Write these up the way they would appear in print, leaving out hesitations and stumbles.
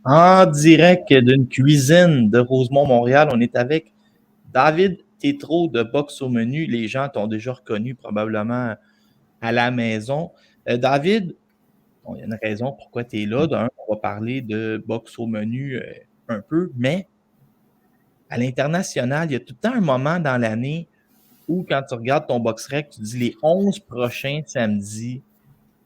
En direct d'une cuisine de Rosemont, Montréal, on est avec David Tétrault de Boxe au menu. Les gens t'ont déjà reconnu probablement à la maison. David, bon, il y a une raison pourquoi tu es là. D'un, on va parler de boxe au menu un peu, mais à l'international, il y a tout le temps un moment dans l'année où, quand tu regardes ton BoxRec, tu dis les 11 prochains samedis,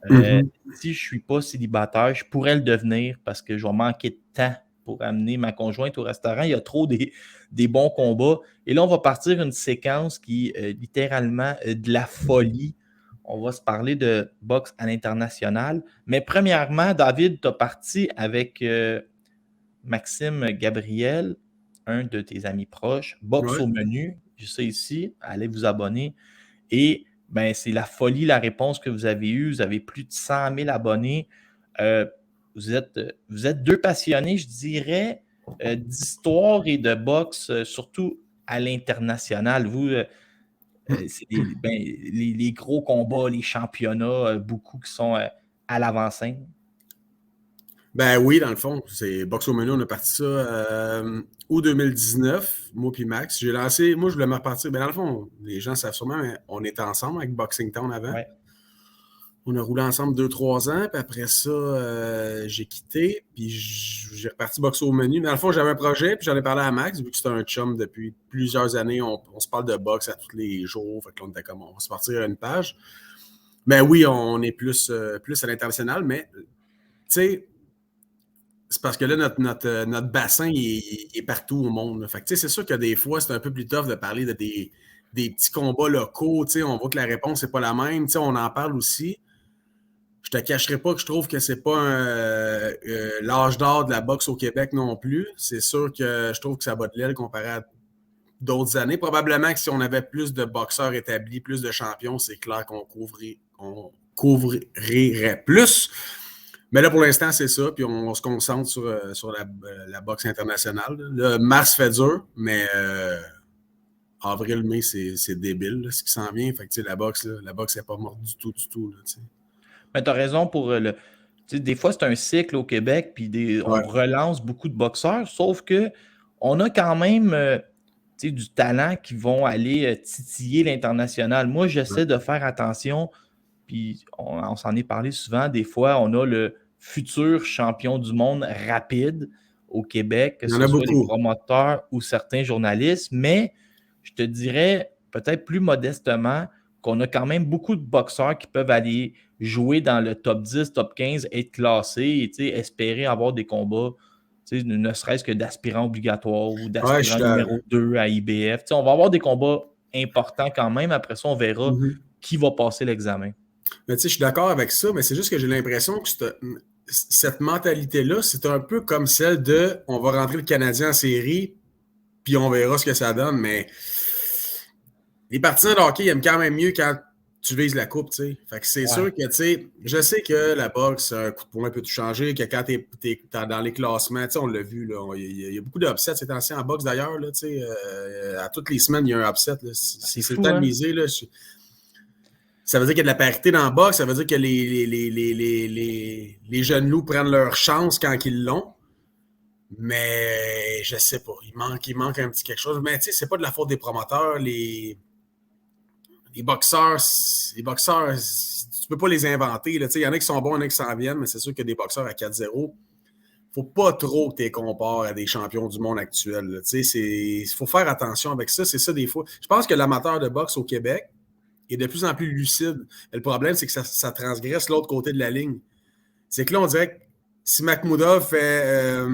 si je ne suis pas célibataire, je pourrais le devenir parce que je vais manquer de temps pour amener ma conjointe au restaurant. Il y a trop des bons combats. Et là, on va partir une séquence qui est littéralement de la folie. On va se parler de boxe à l'international. Mais premièrement, David, tu as parti avec Maxime Gabriel, un de tes amis proches. Boxe Ouais. au menu, je sais ici, allez vous abonner. Et ben, c'est la folie, la réponse que vous avez eue. Vous avez plus de 100 000 abonnés. Euh, vous êtes deux passionnés, je dirais, d'histoire et de boxe, surtout à l'international. Vous, c'est les gros combats, les championnats, beaucoup qui sont à l'avant-scène. Ben oui, dans le fond, c'est Boxe au menu, on a parti ça août 2019, moi puis Max. J'ai lancé, moi je voulais me repartir. Ben dans le fond, les gens savent sûrement, mais on était ensemble avec Boxing Town avant. Ouais. On a roulé ensemble 2-3 ans, puis après ça, j'ai quitté, puis j'ai reparti Boxe au menu. Mais dans le fond, j'avais un projet, puis j'en ai parlé à Max, vu que c'était un chum depuis plusieurs années. On se parle de boxe à tous les jours, fait que là, on était comme, on va se partir à une page. Mais oui, on est plus à l'international, mais tu sais, c'est parce que là, notre bassin il est partout au monde. Fait que, c'est sûr que des fois, c'est un peu plus tough de parler de des petits combats locaux. On voit que la réponse n'est pas la même. On en parle aussi. Je te cacherai pas que je trouve que c'est pas l'âge d'or de la boxe au Québec non plus. C'est sûr que je trouve que ça bat de l'aile comparé à d'autres années. Probablement que si on avait plus de boxeurs établis, plus de champions, c'est clair qu'on couvrirait plus. Mais là, pour l'instant, c'est ça. Puis on se concentre sur la boxe internationale. Là, mars fait dur, mais avril, mai, c'est débile là, ce qui s'en vient. Fait que la boxe n'est pas morte du tout, du tout. Là, Mais tu as raison pour le. Des fois, c'est un cycle au Québec, puis on ouais. relance beaucoup de boxeurs, sauf que on a quand même du talent qui vont aller titiller l'international. Moi, Ouais. j'essaie de faire attention, puis on s'en est parlé souvent. Des fois, on a le futur champion du monde rapide au Québec, que Il y en ce a soit les beaucoup. promoteurs ou certains journalistes, mais je te dirais peut-être plus modestement qu'on a quand même beaucoup de boxeurs qui peuvent aller jouer dans le top 10, top 15, être classés et espérer avoir des combats, ne serait-ce que d'aspirants obligatoires ou Ouais, je d'aspirants suis numéro 2 à IBF. On va avoir des combats importants quand même. Après ça, on verra qui va passer l'examen. Mais je suis d'accord avec ça, mais c'est juste que j'ai l'impression que cette mentalité-là, c'est un peu comme celle de on va rentrer le Canadien en série, puis on verra ce que ça donne. Mais les partisans de hockey aiment quand même mieux quand tu vises la coupe, tu sais. Fait que c'est sûr que, je sais que la boxe, un coup de poing peut tout changer, que quand t'es dans les classements, tu sais, on l'a vu, là, il y a beaucoup d'upsets ces temps-ci en boxe d'ailleurs, là, tu sais, à toutes les semaines, il y a un upset, là. C'est C'est le fou, temps de hein? miser, là. Ça veut dire qu'il y a de la parité dans la boxe, ça veut dire que les jeunes loups prennent leur chance quand ils l'ont. Mais je sais pas, il manque un petit quelque chose. Mais tu sais, c'est pas de la faute des promoteurs. Les boxeurs, tu peux pas les inventer. Il y en a qui sont bons, il y en a qui s'en viennent, mais c'est sûr que des boxeurs à 4-0, faut pas trop que tu les compares à des champions du monde actuels. Il faut faire attention avec ça. C'est ça des fois. Je pense que l'amateur de boxe au Québec est de plus en plus lucide. Mais le problème, c'est que ça transgresse l'autre côté de la ligne. C'est que là, on dirait que si Makhmoudov fait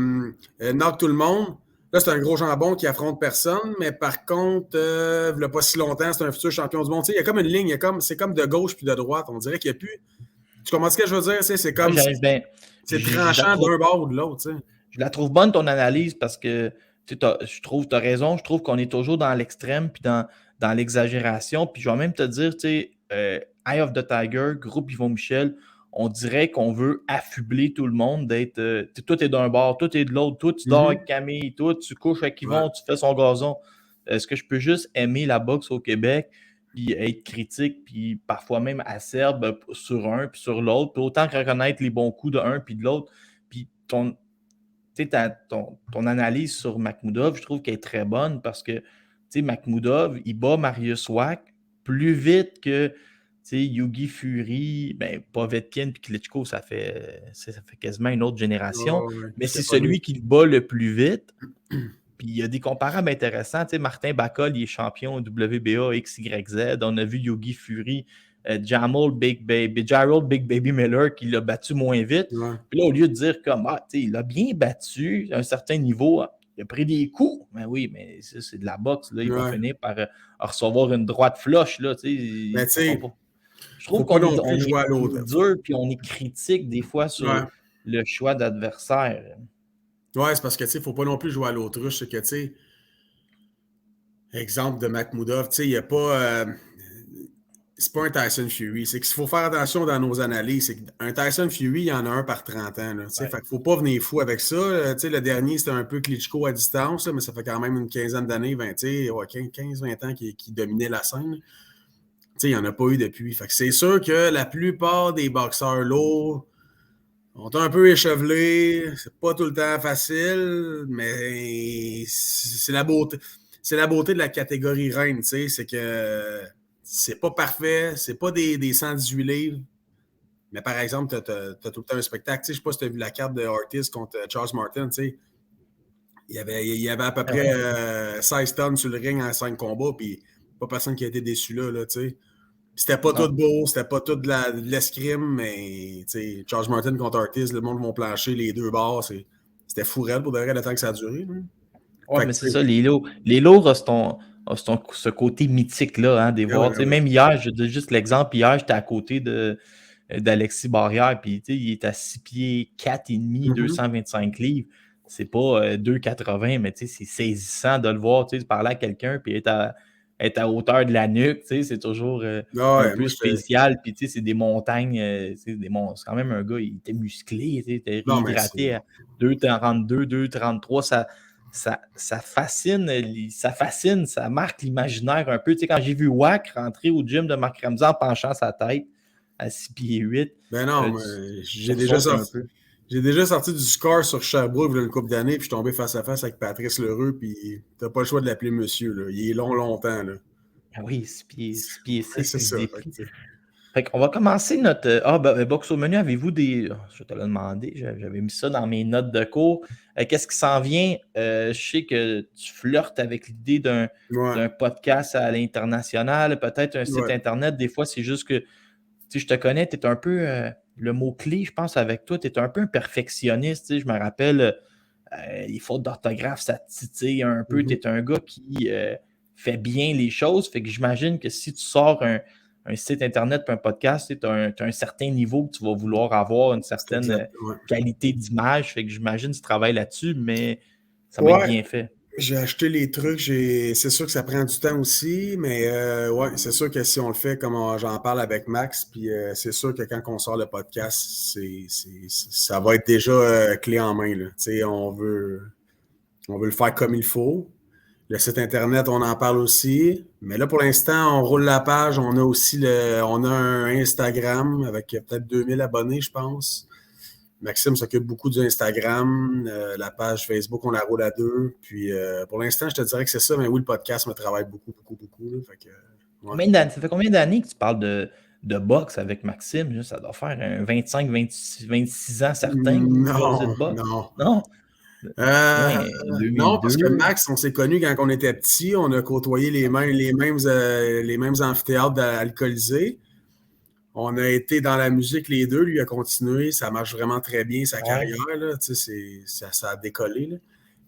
knock tout le monde, là, c'est un gros jambon qui affronte personne, mais par contre, il n'y a pas si longtemps, c'est un futur champion du monde. Il y a comme une ligne, c'est comme de gauche puis de droite. On dirait qu'il n'y a plus. Tu comprends ce que je veux dire? C'est Moi, comme c'est je la tranchant trouve, d'un bord ou de l'autre. je la trouve bonne ton analyse parce que je trouve que tu as raison. Je trouve qu'on est toujours dans l'extrême puis dans l'exagération. Puis je vais même te dire, Eye of the Tiger, groupe Yvon Michel, on dirait qu'on veut affubler tout le monde d'être. Toi, t'es d'un bord, toi, t'es de l'autre, toi, tu dors avec Camille, toi, tu couches avec Yvon, tu fais son gazon. Est-ce que je peux juste aimer la boxe au Québec, puis être critique, puis parfois même acerbe sur un, puis sur l'autre, puis autant que reconnaître les bons coups de un puis de l'autre, puis ton analyse sur Makhmoudov, je trouve qu'elle est très bonne parce que Makhmoudov, il bat Mariusz Wach plus vite que Yugi Fury, ben, Povetkin et Klitschko, ça fait quasiment une autre génération. Mais c'est celui qui le bat le plus vite. Puis il y a des comparables intéressants. Martin Bacol, il est champion WBA XYZ. On a vu Yugi Fury, Gerald Big Baby Miller qui l'a battu moins vite. Ouais. Puis là, au lieu de dire comme il l'a bien battu à un certain niveau, il a pris des coups. Ben oui, mais ça, c'est de la boxe. Là. Il va finir par recevoir une droite flush. Là, je trouve qu'on est dur puis on est critique des fois sur le choix d'adversaire. Ouais, c'est parce que, il ne faut pas non plus jouer à l'autruche. C'est que, exemple de Makhmoudov, il n'y a pas... c'est pas un Tyson Fury. C'est qu'il faut faire attention dans nos analyses. C'est qu'un Tyson Fury, il y en a un par 30 ans. Là, fait qu'il ne faut pas venir fou avec ça. Le dernier, c'était un peu Klitschko à distance, là, mais ça fait quand même une quinzaine d'années, 15-20 ans qui dominait la scène. Il n'y en a pas eu depuis. Fait que c'est sûr que la plupart des boxeurs lourds ont un peu échevelé. C'est pas tout le temps facile, mais c'est la beauté. C'est la beauté de la catégorie reine, c'est que c'est pas parfait, c'est pas des 118 livres. Mais par exemple, t'as tout le temps un spectacle. Je sais pas si tu as vu la carte de Ortiz contre Charles Martin. Il y avait à peu près 16 tonnes sur le ring en 5 combats, puis pas personne qui a été déçu là, C'était pas tout beau, c'était pas tout de l'escrime, mais Charles Martin contre Ortiz, le monde vont plancher, les deux bords, c'était fourrel pour de vrai le temps que ça a duré. Oui, mais c'est ça, les lourds ont ce côté mythique-là, des voir. Même hier, je dis juste l'exemple, hier, j'étais à côté d'Alexis Barrière, puis il est à 6 pieds 4,5, 225 livres. C'est pas 2,80, mais c'est saisissant de le voir, parler à quelqu'un, puis être à hauteur de la nuque, c'est toujours un peu spécial. Puis c'est des montagnes, c'est quand même un gars, il était musclé, il était réhydraté à 2,32, 2,33, ça fascine, ça marque l'imaginaire un peu. Quand j'ai vu Wach rentrer au gym de Marc Ramsey en penchant sa tête à 6 pieds 8. Ben non, j'ai déjà sorti du score sur Sherbrooke il y a une couple d'années, puis je suis tombé face à face avec Patrice Lheureux, puis t'as pas le choix de l'appeler monsieur. Là. Il est longtemps. Là. Ah oui, 6 pieds 6. C'est ça. Fait qu'on va commencer notre... box au menu, avez-vous des... Je vais te le demander, j'avais mis ça dans mes notes de cours. Qu'est-ce qui s'en vient? Je sais que tu flirtes avec l'idée d'un podcast à l'international, peut-être un site Internet. Des fois, c'est juste que, je te connais, tu es un peu... le mot-clé, je pense, avec toi, tu es un peu un perfectionniste. Je me rappelle, les fautes d'orthographe, ça te titille un peu. Tu es un gars qui fait bien les choses. Fait que j'imagine que si tu sors un site Internet et un podcast, tu as un certain niveau que tu vas vouloir avoir, une certaine qualité d'image. Fait que j'imagine que tu travailles là-dessus, mais ça va être bien fait. J'ai acheté les trucs. C'est sûr que ça prend du temps aussi, mais c'est sûr que si on le fait comme j'en parle avec Max, puis c'est sûr que quand on sort le podcast, ça va être déjà clé en main. Là. On veut le faire comme il faut. Le site Internet, on en parle aussi. Mais là, pour l'instant, on roule la page. On a aussi on a un Instagram avec peut-être 2000 abonnés, je pense. Maxime s'occupe beaucoup du Instagram. La page Facebook, on la roule à 2. Puis pour l'instant, je te dirais que c'est ça. Mais oui, le podcast me travaille beaucoup. Là. Fait que, ça fait combien d'années que tu parles de boxe avec Maxime? Ça doit faire 25, 26 ans certains. Non. Non, parce que Max, on s'est connus quand on était petits. On a côtoyé les mêmes amphithéâtres alcoolisés. On a été dans la musique les deux. Lui a continué. Ça marche vraiment très bien, sa carrière. Là, ça a décollé. Là.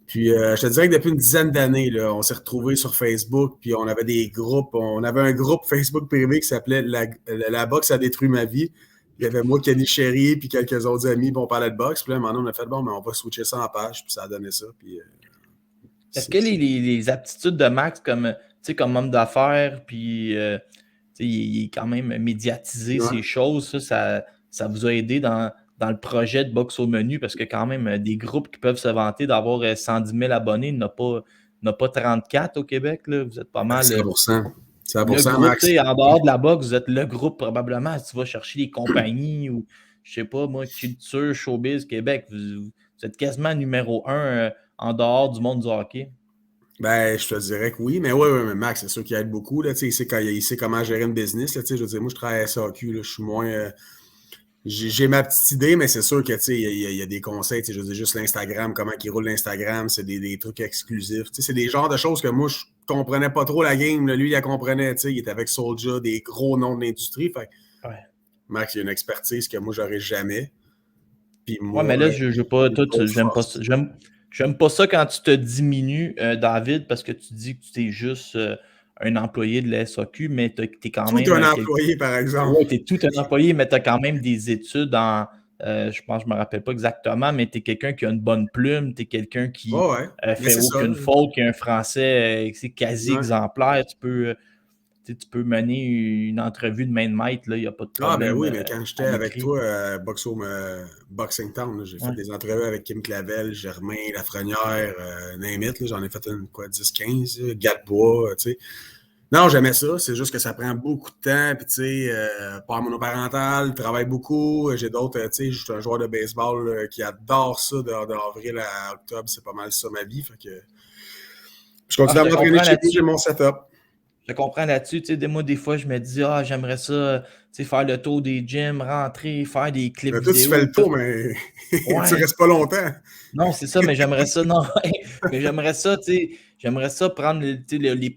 Puis, je te dirais que depuis une dizaine d'années, là, on s'est retrouvés sur Facebook. Puis, on avait des groupes. On avait un groupe Facebook privé qui s'appelait La boxe a détruit ma vie. Il y avait moi, Kenny Chéri, puis quelques autres amis, puis on parlait de boxe. Puis là, maintenant, on a fait, mais on va switcher ça en page, puis ça a donné ça. Puis, est-ce que les aptitudes de Max comme homme d'affaires, puis il est quand même médiatisé, ces choses, ça vous a aidé dans le projet de boxe au menu, parce que quand même, des groupes qui peuvent se vanter d'avoir 110 000 abonnés, il n'y en a pas 34 au Québec. Là. Vous êtes pas mal... 100%. Le groupe, Max. En dehors de la boxe, vous êtes le groupe probablement. Si tu vas chercher les compagnies ou, je sais pas, moi, Culture, Showbiz, Québec, Vous êtes quasiment numéro 1 en dehors du monde du hockey. Ben, je te dirais que oui, mais oui, mais Max, c'est sûr qu'il aide beaucoup. Là, il sait comment gérer une business. Là, je veux dire, moi, je travaille à SAQ, là, je suis moins. J'ai ma petite idée, mais c'est sûr que il y a des conseils. Je veux dire, juste l'Instagram, comment il roule l'Instagram, c'est des trucs exclusifs. C'est des genres de choses que moi, je comprenais pas trop la game. Là. Lui, il la comprenait. Il était avec Soulja, des gros noms de l'industrie. Fait Ouais. Max, il a une expertise que moi, j'aurais jamais. Puis Ouais, mais moi, là, je pas tout. J'aime pas ça. J'aime pas ça quand tu te diminues, David, parce que tu dis que tu es juste un employé de la SAQ, mais tu es quand tout même. un employé, par exemple. Oui, tu es tout un employé, mais tu as quand même des études en. Je pense, je me rappelle pas exactement, mais tu es quelqu'un qui a une bonne plume, tu es quelqu'un qui Oh, ouais. Mais fait c'est ça. aucune faute, qui a un français c'est quasi Ouais. exemplaire. Tu peux mener une entrevue de main de maître, il n'y a pas de Ah, ben problème oui, mais quand j'étais à avec l'écrit. toi à Boxing Town, j'ai fait Ouais. des entrevues avec Kim Clavel, Germain Lafrenière, name it, j'en ai fait une, 10-15, Gadebois, tu sais. Non, j'aimais ça, c'est juste que ça prend beaucoup de temps, puis tu sais, père monoparental, travaille beaucoup, j'ai d'autres, tu sais, je suis un joueur de baseball qui adore ça, d'avril à octobre, c'est pas mal ça ma vie, fait que je continue Je à te m'entraîner comprends chez nous, j'ai là-dessus. mon setup. Je comprends là-dessus. Moi, des fois, je me dis, j'aimerais ça, faire le tour des gyms, rentrer, faire des clips Mais toi, tu fais vidéo. le tour, mais tu Ouais, restes pas longtemps. non, c'est ça, mais j'aimerais ça, non, mais j'aimerais ça prendre,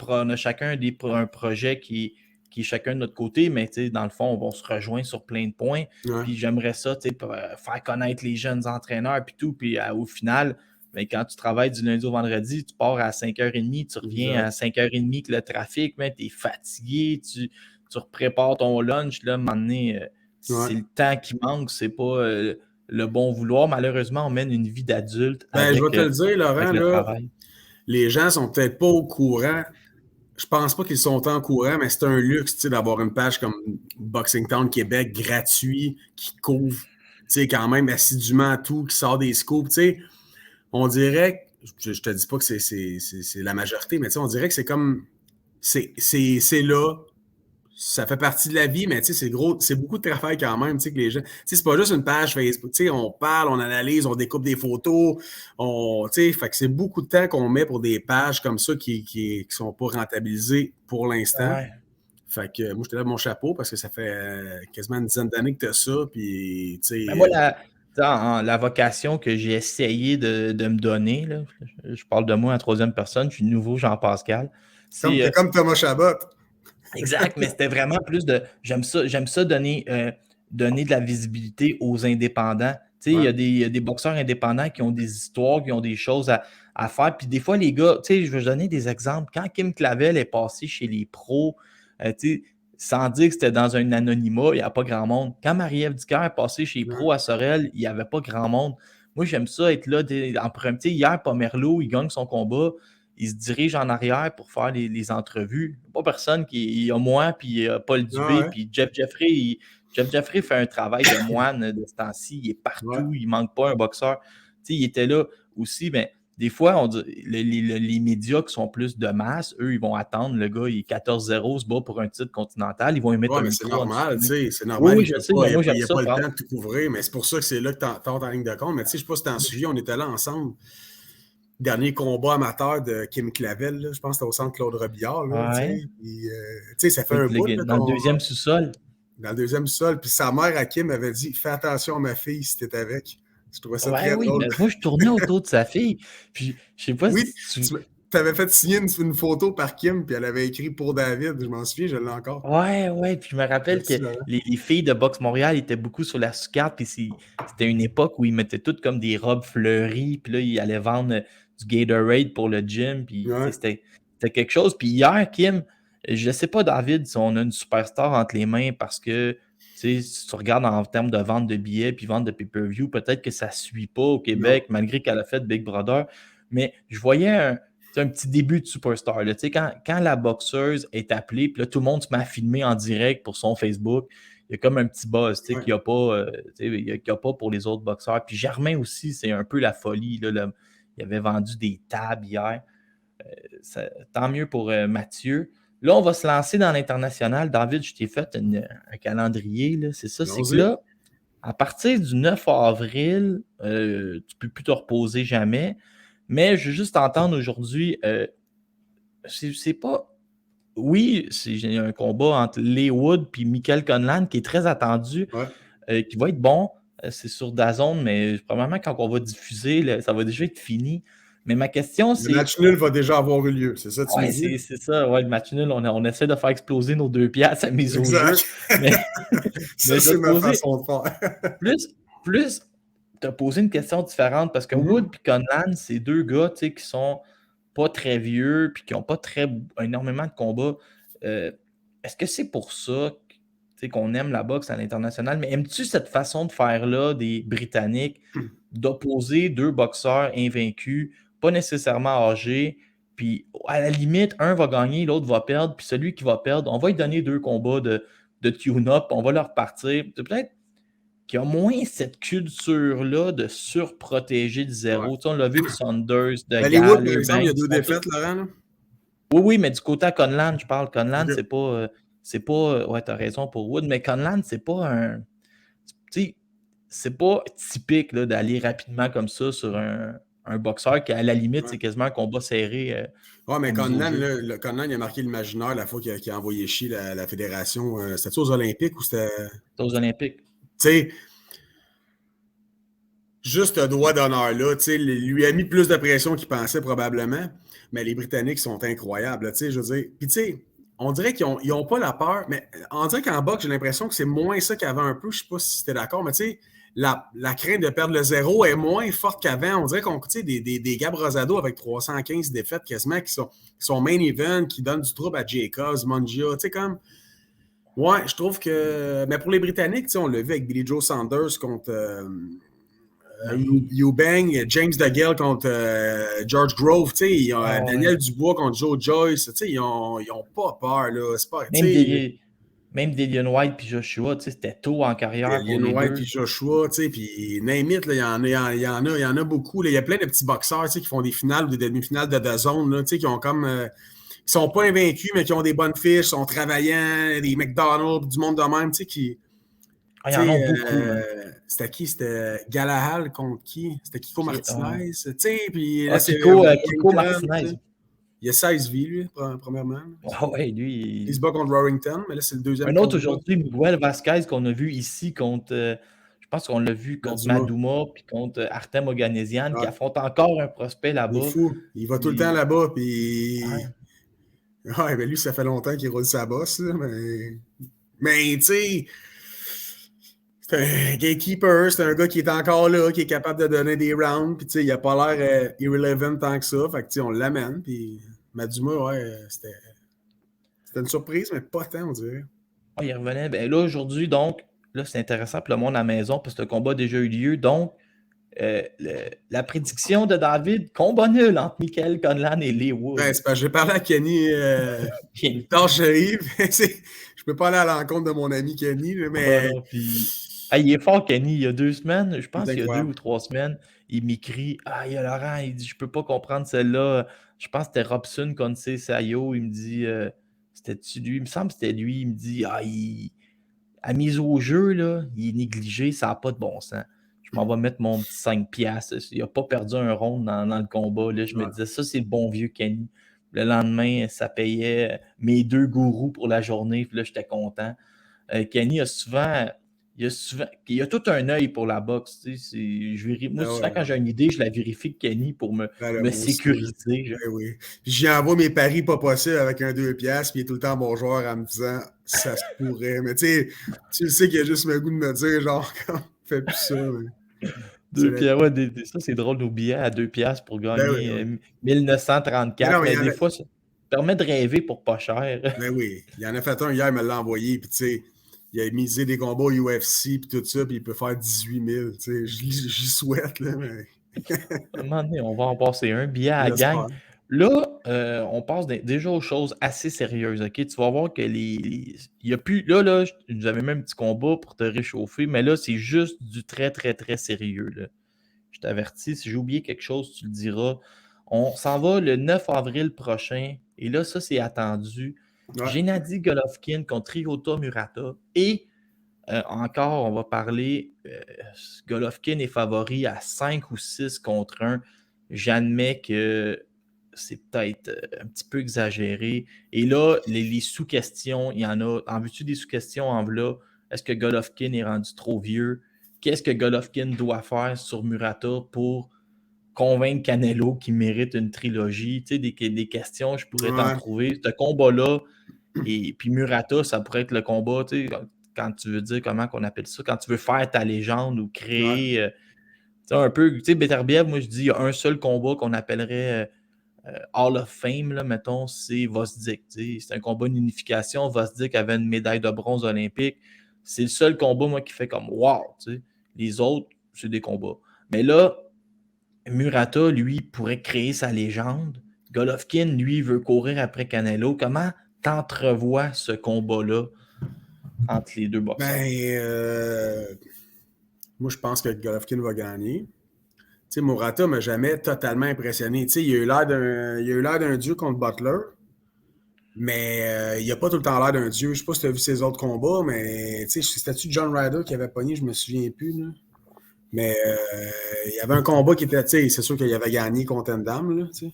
on a chacun un projet qui est chacun de notre côté, mais dans le fond, on se rejoint sur plein de points, Ouais. puis j'aimerais ça, faire connaître les jeunes entraîneurs, puis tout, puis au final, mais quand tu travailles du lundi au vendredi, tu pars à 5h30, tu reviens à 5h30 que le trafic, tu es fatigué, tu prépares ton lunch, là, à un moment donné, c'est Ouais. le temps qui manque, c'est pas le bon vouloir. Malheureusement, on mène une vie d'adulte Ben, je vais avec, te le dire, avec Laurent, le là, travail. les gens sont peut-être pas au courant. Je pense pas qu'ils sont en courant, mais c'est un luxe, tu sais, d'avoir une page comme Boxing Town Québec gratuit qui couvre, tu sais, quand même assidûment tout, qui sort des scoops, tu sais. On dirait, je te dis pas que c'est la majorité, mais tu sais, on dirait que c'est comme, c'est là, ça fait partie de la vie, mais tu sais, c'est gros, c'est beaucoup de travail quand même, tu sais, que les gens, tu sais, c'est pas juste une page Facebook, tu sais, on parle, on analyse, on découpe des photos, tu sais, fait que c'est beaucoup de temps qu'on met pour des pages comme ça qui sont pas rentabilisées pour l'instant. Ouais. Fait que moi, je te lève mon chapeau parce que ça fait quasiment une dizaine d'années que tu as ça, puis tu Mais sais, moi, la vocation que j'ai essayé de me donner, là, je parle de moi en troisième personne, je suis nouveau Jean-Pascal. t'es C'est comme Thomas Chabot. exact, mais c'était vraiment plus de. J'aime ça donner de la visibilité aux indépendants. Tu sais, Ouais, il y a des boxeurs indépendants qui ont des histoires, qui ont des choses à faire. Puis des fois, les gars, tu sais, je vais donner des exemples. Quand Kim Clavel est passé chez les pros, tu sais, sans dire que c'était dans un anonymat, il n'y a pas grand monde. Quand Marie-Ève Dicker est passée chez les ouais, pros à Sorel, il n'y avait pas grand monde. Moi, j'aime ça être là en premier. Tu sais, hier, Pomerleau, il gagne son combat, il se dirige en arrière pour faire les entrevues. Il n'y a pas personne il y a moi, puis Paul Dubé, ouais, puis Jeff Jeffrey. Jeff Jeffrey fait un travail de moine de ce temps-ci. Il est ouais. partout, il ne manque pas un boxeur. Tu sais, il était là aussi, mais des fois, les médias qui sont plus de masse, eux, ils vont attendre. Le gars, il est 14-0, se bat pour un titre continental. Ils vont émettre Ouais, un mais c'est micro en dessous normal, de tu lui. sais, c'est Oui, normal, oui, je sais, mais moi, j'aime il a ça pas le prendre. temps de tout couvrir, mais c'est pour ça que c'est là que tu en ligne de compte. Mais tu sais, je sais pas si t'en suivi, on était là ensemble. Dernier combat amateur de Kim Clavel, là, je pense que c'était au centre Claude Robillard, là, tu Ouais. sais. Puis, tu sais, ça fait un bout, là, Dans le deuxième sous-sol. dans le deuxième sol. Puis sa mère, à Kim, avait dit, fais attention à ma fille si t'es avec. Je trouvais ça Ouais, très oui, drôle. mais moi, je tournais autour de sa fille. Puis, je sais pas Oui, si tu. tu avais fait signer une photo par Kim, puis elle avait écrit pour David. Je m'en souviens, je l'ai encore. Ouais, ouais, puis je me rappelle que Merci, Laurent. les filles de Boxe Montréal étaient beaucoup sur la sucarte, puis c'était une époque où ils mettaient toutes comme des robes fleuries, puis là, ils allaient vendre du Gatorade pour le gym, puis tu sais, Ouais. c'était quelque chose. Puis hier, Kim, je sais pas, David, si on a une superstar entre les mains, parce que, tu sais, si tu regardes en termes de vente de billets, puis vente de pay-per-view, peut-être que ça ne suit pas au Non. Québec, malgré qu'elle a fait Big Brother, mais je voyais un petit début de superstar. Là. Quand la boxeuse est appelée, puis là, tout le monde se met à filmer en direct pour son Facebook, il y a comme un petit buzz qu'il Ouais. n'y a, a pas pour les autres boxeurs. Puis Germain aussi, c'est un peu la folie. Là, il avait vendu des tables hier. Tant mieux pour Mathieu. Là, on va se lancer dans l'international. David, je t'ai fait un calendrier. Là. C'est ça, c'est que Allons-y. là, À partir du 9 avril, tu ne peux plus te reposer jamais. Mais je veux juste t'entendre aujourd'hui. C'est pas. Oui, j'ai un combat entre Leigh Wood et Michael Conlan qui est très attendu, qui va être bon. C'est sur DAZN, mais probablement quand on va diffuser, là, ça va déjà être fini. Mais ma question, c'est. Le match nul va déjà avoir eu lieu, c'est ça que tu me Ouais, dis? c'est ça, ouais, le match nul. On essaie de faire exploser nos 2 piastres à mise au jeu. Exact. Mais, Ça, mais je vais c'est te ma poser façon de faire. plus te poser une question différente parce que Wood et Conlan, c'est deux gars qui sont pas très vieux puis qui n'ont pas énormément de combats. Est-ce que c'est pour ça qu'on aime la boxe à l'international? Mais aimes-tu cette façon de faire-là des Britanniques d'opposer deux boxeurs invaincus, pas nécessairement âgés, puis à la limite, un va gagner, l'autre va perdre, puis celui qui va perdre, on va lui donner 2 combats de tune-up, on va leur repartir. C'est peut-être qu'il y a moins cette culture-là de surprotéger de zéro. On l'a vu de Saunders, de Hollywood, Gall, par exemple, il y a Eubanks. 2 défaites, Laurent. Là. Oui, mais du côté à Conlan, je parle. Conlan, Okay. c'est pas. Ouais, t'as raison pour Wood, mais Conlan, c'est pas un. Tu sais, c'est pas typique là, d'aller rapidement comme ça sur un boxeur qui, à la limite, c'est quasiment un combat serré. Mais Conlan, Conlan, il a marqué l'imaginaire la fois qu'il a envoyé chier la fédération. C'était-tu aux Olympiques ou c'était. C'était aux Olympiques. Tu sais, juste un droit d'honneur-là, tu sais, lui a mis plus de pression qu'il pensait probablement, mais les Britanniques sont incroyables, tu sais, je veux dire. Puis tu sais, on dirait qu'ils n'ont pas la peur, mais on dirait qu'en boxe, j'ai l'impression que c'est moins ça qu'avant un peu, je ne sais pas si c'était d'accord, mais tu sais, la crainte de perdre le zéro est moins forte qu'avant. On dirait qu'on, tu sais, des Gab Rosado avec 315 défaites quasiment, qui sont main event, qui donnent du trouble à Jacobs, Mongia, tu sais, comme... Ouais, je trouve que... Mais pour les Britanniques, tu sais, on l'a vu avec Billy Joe Saunders contre... Eubank, James DeGale contre George Grove, Daniel Dubois contre Joe Joyce, ils n'ont pas peur. Là. Pas, même Dillian White et Joshua, c'était tôt en carrière pour les White deux. et Joshua, puis name it, il y en a beaucoup. Il y a plein de petits boxeurs qui font des finales ou des demi-finales de DAZN, qui ont comme... qui sont pas invaincus, mais qui ont des bonnes fiches, sont travaillants, des McDonald's, du monde de même, qui... Il y en a beaucoup. C'était qui? C'était Galahal contre qui? C'était Kiko Martinez. Puis Kiko Martinez. Il a 16 vies, lui, premièrement. Lui. Il se bat contre Warrington, mais là, c'est le deuxième. Un autre aujourd'hui, Miguel Vasquez, qu'on a vu ici contre. Je pense qu'on l'a vu contre Madouma puis contre Artem Oganesian, qui affronte encore un prospect là-bas. Il est fou. Il va tout le temps là-bas, puis. Ouais, mais lui, ça fait longtemps qu'il roule sa bosse, là, mais tu sais. C'est un gatekeeper, c'est un gars qui est encore là, qui est capable de donner des rounds, puis tu sais, il a pas l'air irrelevant tant que ça, fait que tu sais, on l'amène, puis Madouma, c'était une surprise, mais pas tant, on dirait. Il revenait, ben là, aujourd'hui, donc, là, c'est intéressant pour le monde à la maison, parce que le combat a déjà eu lieu, donc, la prédiction de David, combat nul entre Michael Conlan et Leigh Wood. C'est parce que j'ai parlé à Kenny Sharif, je peux pas aller à l'encontre de mon ami Kenny, mais... il est fort, Kenny. Il y a 2 semaines, je pense qu'il y a 2 ou 3 semaines, il m'écrit « Ah, il y a Laurent, il dit, je peux pas comprendre celle-là. » Je pense que c'était Robson contre Sayo. Il me dit c'était-tu lui? Il me semble que c'était lui. Il me dit à mise au jeu, là, il est négligé, ça n'a pas de bon sens. Je m'en vais mettre mon petit 5$. Il n'a pas perdu un round dans le combat. Là. Je me disais, ça, c'est le bon vieux Kenny. Le lendemain, ça payait mes 2 gourous pour la journée. Puis là, j'étais content. Kenny a souvent. Il a tout un œil pour la boxe. Moi, souvent, quand j'ai une idée, je la vérifie que Kenny pour me sécuriser. Oui. Puis j'y envoie mes paris pas possibles avec un 2$, puis il est tout le temps bon joueur en me disant ça se pourrait. Mais tu sais qu'il y a juste le goût de me dire, genre, fais plus ça. Mais... 2$, ça c'est drôle, nos billets à 2$ pour gagner 1934. Mais des fois, ça permet de rêver pour pas cher. Ben oui, il en a fait un hier, il me l'a envoyé, puis tu sais, il a misé des combats UFC, puis tout ça, puis il peut faire 18 000. Tu sais, j'y souhaite, là, mais... À un moment donné, on va en passer un billet à la gang. Là, on passe déjà aux choses assez sérieuses, OK? Tu vas voir que il y a plus... Là, j'avais même un petit combat pour te réchauffer, mais là, c'est juste du très, très, très sérieux, là. Je t'avertis, si j'ai oublié quelque chose, tu le diras. On s'en va le 9 avril prochain, et là, ça, c'est attendu. Gennady Golovkin contre Ryota Murata, et Encore, on va parler. Golovkin est favori à 5 ou 6 contre 1. J'admets que c'est peut-être un petit peu exagéré. Et là, les sous-questions, il y en a. En veux-tu des sous-questions en là? Est-ce que Golovkin est rendu trop vieux? Qu'est-ce que Golovkin doit faire sur Murata pour convaincre Canelo qu'il mérite une trilogie? Tu sais, des questions, je pourrais t'en trouver. Ce combat-là, et puis Murata, ça pourrait être le combat, tu sais, quand tu veux dire, comment qu'on appelle ça, quand tu veux faire ta légende ou créer, un peu, tu sais, Beterbiev, moi je dis, il y a un seul combat qu'on appellerait Hall of Fame, là, mettons, c'est Vosdik. C'est un combat d'unification. Vosdik avait une médaille de bronze olympique. C'est le seul combat, moi, qui fait comme wow. T'sais. Les autres, c'est des combats. Mais là, Murata, lui, pourrait créer sa légende. Golovkin, lui, veut courir après Canelo. Comment t'entrevois ce combat-là entre les deux boxeurs? Moi, je pense que Golovkin va gagner. Tu sais, Murata m'a jamais totalement impressionné. Tu sais, il a eu l'air d'un dieu contre Butler, mais il n'a pas tout le temps l'air d'un dieu. Je sais pas si tu as vu ses autres combats, mais tu sais, c'était-tu John Ryder qui avait pogné, je me souviens plus. Là. Mais il y avait un combat qui était, tu sais, c'est sûr qu'il avait gagné contre Endam, là, tu sais.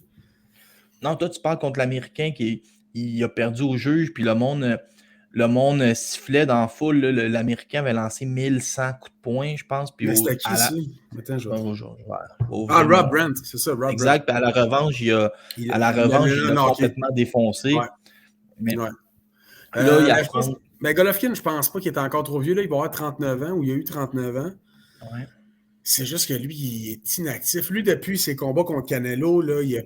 Non, toi, tu parles contre l'Américain qui il a perdu au juge, puis le monde sifflait dans la foule. Là, l'Américain avait lancé 1100 coups de poing, je pense. Puis mais c'était qui, ça? Attends, Rob Brandt, c'est ça, Rob exact. Puis à la revanche, il l'a complètement défoncé. Ouais. Mais ouais. là, mais Golovkin, je pense pas qu'il est encore trop vieux. Là, il va avoir 39 ans, ou il a eu 39 ans. Ouais. C'est juste que lui, il est inactif. Lui, depuis ses combats contre Canelo, là, il a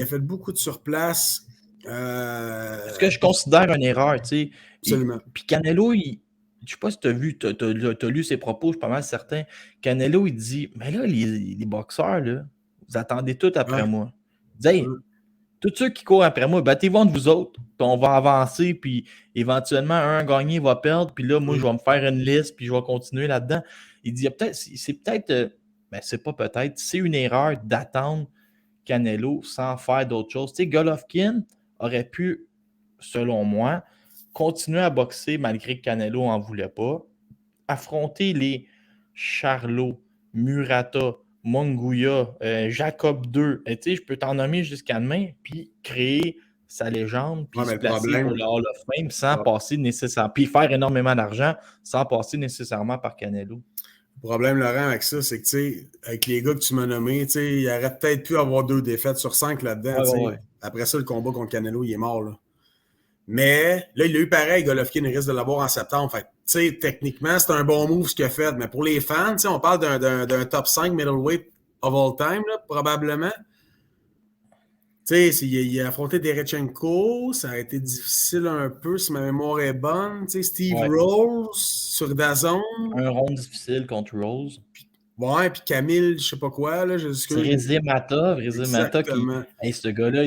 fait beaucoup de surplace. Ce que je considère une erreur, tu sais. Absolument. Puis Canelo, je ne sais pas si tu as vu, tu as lu ses propos, je suis pas mal certain. Canelo, il dit, mais là, les boxeurs, là, vous attendez tout après moi. Il dit, hey, tous ceux qui courent après moi, battez-vous entre vous autres, puis on va avancer, puis éventuellement, un gagné va perdre, puis là, moi, je vais me faire une liste, puis je vais continuer là-dedans. Il dit, c'est une erreur d'attendre Canelo sans faire d'autres choses. Tu sais, Golovkin aurait pu, selon moi, continuer à boxer malgré que Canelo n'en voulait pas, affronter les Charlo, Murata, Munguia, Jacob II, je peux t'en nommer jusqu'à demain, puis créer sa légende, puis se placer pour le Hall of Fame sans passer nécessairement, puis faire énormément d'argent sans passer nécessairement par Canelo. Le problème, Laurent, avec ça, c'est que, tu sais, avec les gars que tu m'as nommés, tu sais, il aurait peut-être pu avoir 2 défaites sur 5 là-dedans. Ouais. Après ça, le combat contre Canelo, il est mort, là. Mais là, il a eu pareil, Golovkin, il risque de l'avoir en septembre. Fait tu sais, techniquement, c'est un bon move ce qu'il a fait. Mais pour les fans, tu sais, on parle d'un top 5 middleweight of all time, là, probablement. Tu sais, il a affronté Derechenko, ça a été difficile un peu, si ma mémoire est bonne. Tu sais, Steve Rose sur DAZN. Un round difficile contre Rose. Ouais, puis Camille, je sais pas quoi, là. C'est Rizé Mata qui... ce gars-là,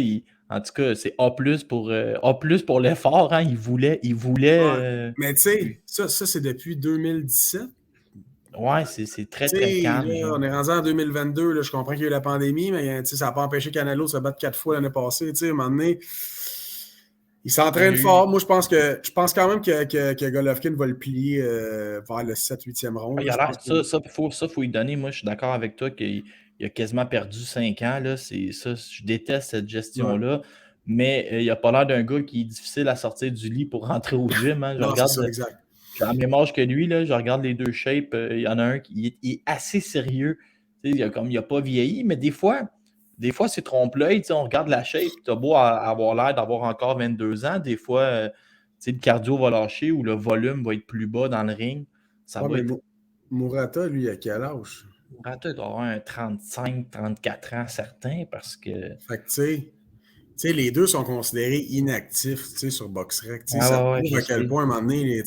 en tout cas, c'est A+ pour l'effort, hein. Il voulait... Ouais. Mais tu sais, ça c'est depuis 2017. Ouais, c'est très, très calme. Là, on est rendu en 2022, là, je comprends qu'il y a eu la pandémie, mais ça n'a pas empêché Canelo de se battre 4 fois l'année passée. À un moment donné, il s'entraîne fort. Moi, je pense quand même que Golovkin va le plier vers le 7-8e round. Ça, faut y donner. Moi, je suis d'accord avec toi qu'il a quasiment perdu 5 ans. Là. Je déteste cette gestion-là. Ouais. Mais il n'a pas l'air d'un gars qui est difficile à sortir du lit pour rentrer au gym. Hein. Exact. J'ai la même âge que lui, là, je regarde les deux shapes. Il y en a un qui est assez sérieux. Il n'a pas vieilli, mais des fois c'est trompe-l'œil. On regarde la shape, tu as beau avoir l'air d'avoir encore 22 ans. Des fois, le cardio va lâcher ou le volume va être plus bas dans le ring. Murata, lui, à quel âge? Murata doit avoir un 35-34 ans certain parce que... Fait que tu sais, les deux sont considérés inactifs sur BoxRec. Ça prouve à quel point, à un moment donné,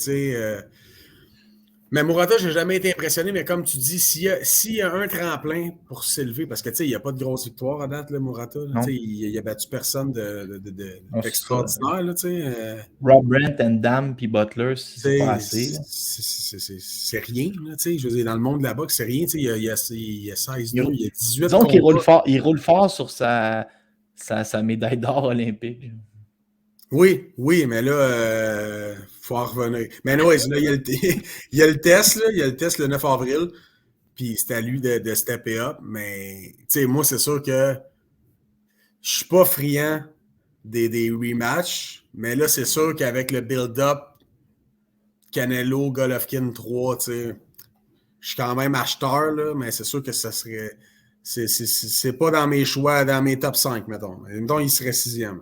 mais Murata, je n'ai jamais été impressionné, mais comme tu dis, s'il y a un tremplin pour s'élever, parce que il n'y a pas de grosse victoire à date, là, Murata. Il n'a battu personne d'extraordinaire. Rob Brandt, Endam puis Butler, c'est pas assez. C'est rien. Là, je veux dire, dans le monde de la boxe, c'est rien. Il y a 16 il y a 18 disons qu'il roule fort sur sa médaille d'or olympique. Oui, mais là, faut en revenir. Mais non, là, il y a il y a le test, là, il y a le test le 9 avril, puis c'est à lui de stepper up, mais tu sais, moi, c'est sûr que je suis pas friand des rematchs, mais là, c'est sûr qu'avec le build-up, Canelo, Golovkin 3, tu sais, je suis quand même acheteur, là, mais c'est sûr que ça serait. C'est pas dans mes choix, dans mes top 5, mettons. Mettons, il serait 6e.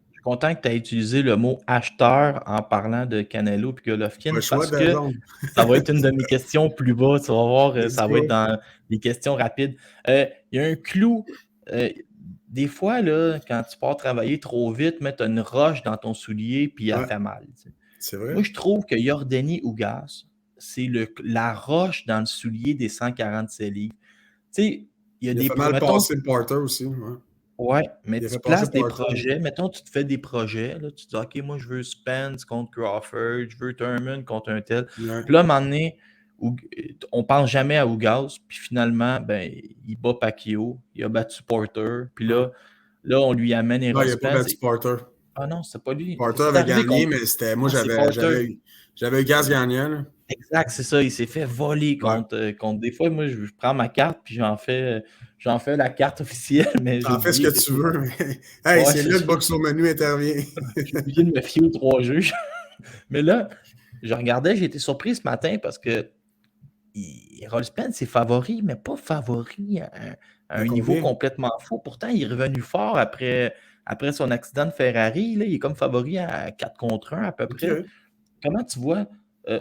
Je suis content que tu aies utilisé le mot acheteur en parlant de Canelo et Pas Golovkin le choix parce de que genre. ça va être une de mes questions plus bas. Tu vas voir, Let's ça va être go. dans les questions rapides. Il y a un clou. Des fois, là, quand tu pars travailler trop vite, mettre une roche dans ton soulier puis elle Ouais, fait mal. Tu sais. c'est vrai. Moi, je trouve que Yordani Ougas, c'est la roche dans le soulier des 147 livres. Tu sais, il y a Il a des fait mal mettons, passer le Porter aussi. Ouais. ouais, mais Il a tu fait passer places des Porter. projets. Mettons, tu te fais des projets. Là, tu te dis, OK, moi, je veux Spence contre Crawford, je veux Thurman contre un tel. Ouais. Puis là, à un moment donné, on pense jamais à Ougas. Puis finalement, ben, il bat Pacquiao. Il a battu Porter. Puis Ouais. là on lui amène Non, Errol il n'a pas Spence. battu Porter. Ah non, c'est pas lui. Porter C'est avait arrivé gagné, contre. mais c'était. Moi, Non, c'est Porter. j'avais eu Gas gagnant. Là. Exact, c'est ça. Il s'est fait voler Ouais. contre. Des fois, moi, je prends ma carte puis j'en fais la carte officielle, mais j'ai T'en fais ce oublié que que tu c'est. veux, mais. Hey, Ouais, c'est c'est là que ça. Boxo Menu intervient. J'ai oublié de me fier aux 3 juges. Mais là, je regardais, j'ai été surpris ce matin parce que Errol Spence est favori, mais pas favori à À un niveau combien? complètement fou. Pourtant, il est revenu fort après son accident de Ferrari. Là, il est comme favori à 4 contre 1 à peu près. OK. Comment tu vois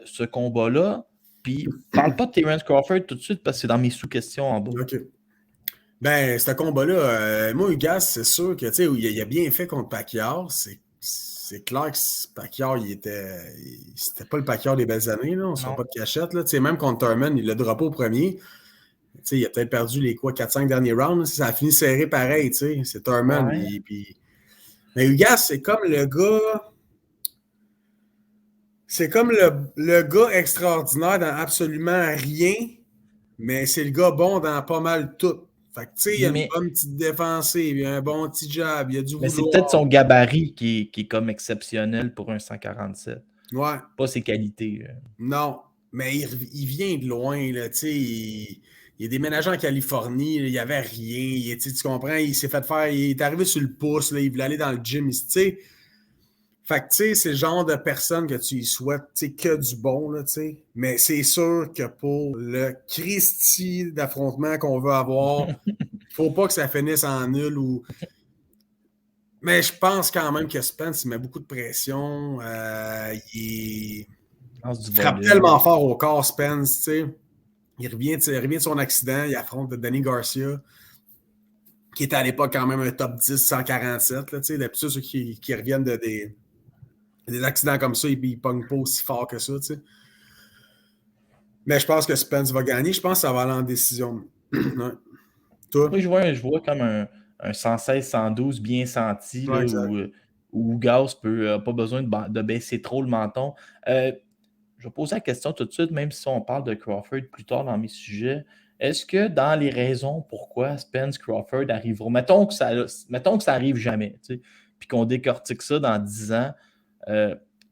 ce combat-là? Puis, parle pas de Terence Crawford tout de suite parce que c'est dans mes sous-questions en bas. OK. Ben, ce combat-là, moi, Ugas, c'est sûr que, tu sais, il a bien fait contre Pacquiao. C'est clair que Pacquiao, c'était pas le Pacquiao des belles années, là. On ne se fait Non. pas de cachette, là. Tu sais, même contre Thurman, il l'a droppé au premier. Tu sais, il a peut-être perdu les 4-5 derniers rounds. Là. Ça a fini serré pareil, tu sais. C'est Thurman. Ouais. Mais Ugas, c'est comme le gars. C'est comme le gars extraordinaire dans absolument rien, mais c'est le gars bon dans pas mal tout. Fait que, tu sais, il y a une Mais, bonne petite défensive, il y a un bon petit jab, il y a du mais c'est peut-être vouloir. son gabarit qui est comme exceptionnel pour un 147. Ouais, Pas ses qualités. non, mais il vient de loin, là, tu sais. Il est déménagé en Californie, là, il n'y avait rien. Tu comprends, il s'est fait faire, il est arrivé sur le pouce, là, il voulait aller dans le gym, tu sais. Fait que, tu sais, c'est le genre de personne que tu y souhaites, tu sais, que du bon, là, tu sais. Mais c'est sûr que pour le Christie d'affrontement qu'on veut avoir, faut pas que ça finisse en nul ou. Mais je pense quand même que Spence, il met beaucoup de pression. Il frappe Volume. tellement fort au corps, Spence, tu sais. Il revient de son accident, il affronte Danny Garcia, qui était à l'époque quand même un top 10 147, là, tu sais. D'habitude, ceux qui reviennent des accidents comme ça, ils ne pognent pas aussi fort que ça, tu sais. Mais je pense que Spence va gagner. Je pense que ça va aller en décision. Ouais. Toi? Moi, je vois comme un 116-112 bien senti, Ouais, là, exact. où Gauss n'a pas besoin de baisser trop le menton. Je vais poser la question tout de suite, même si on parle de Crawford plus tard dans mes sujets. Est-ce que dans les raisons pourquoi Spence Crawford arriveront, mettons que ça arrive jamais, tu sais, puis qu'on décortique ça dans 10 ans,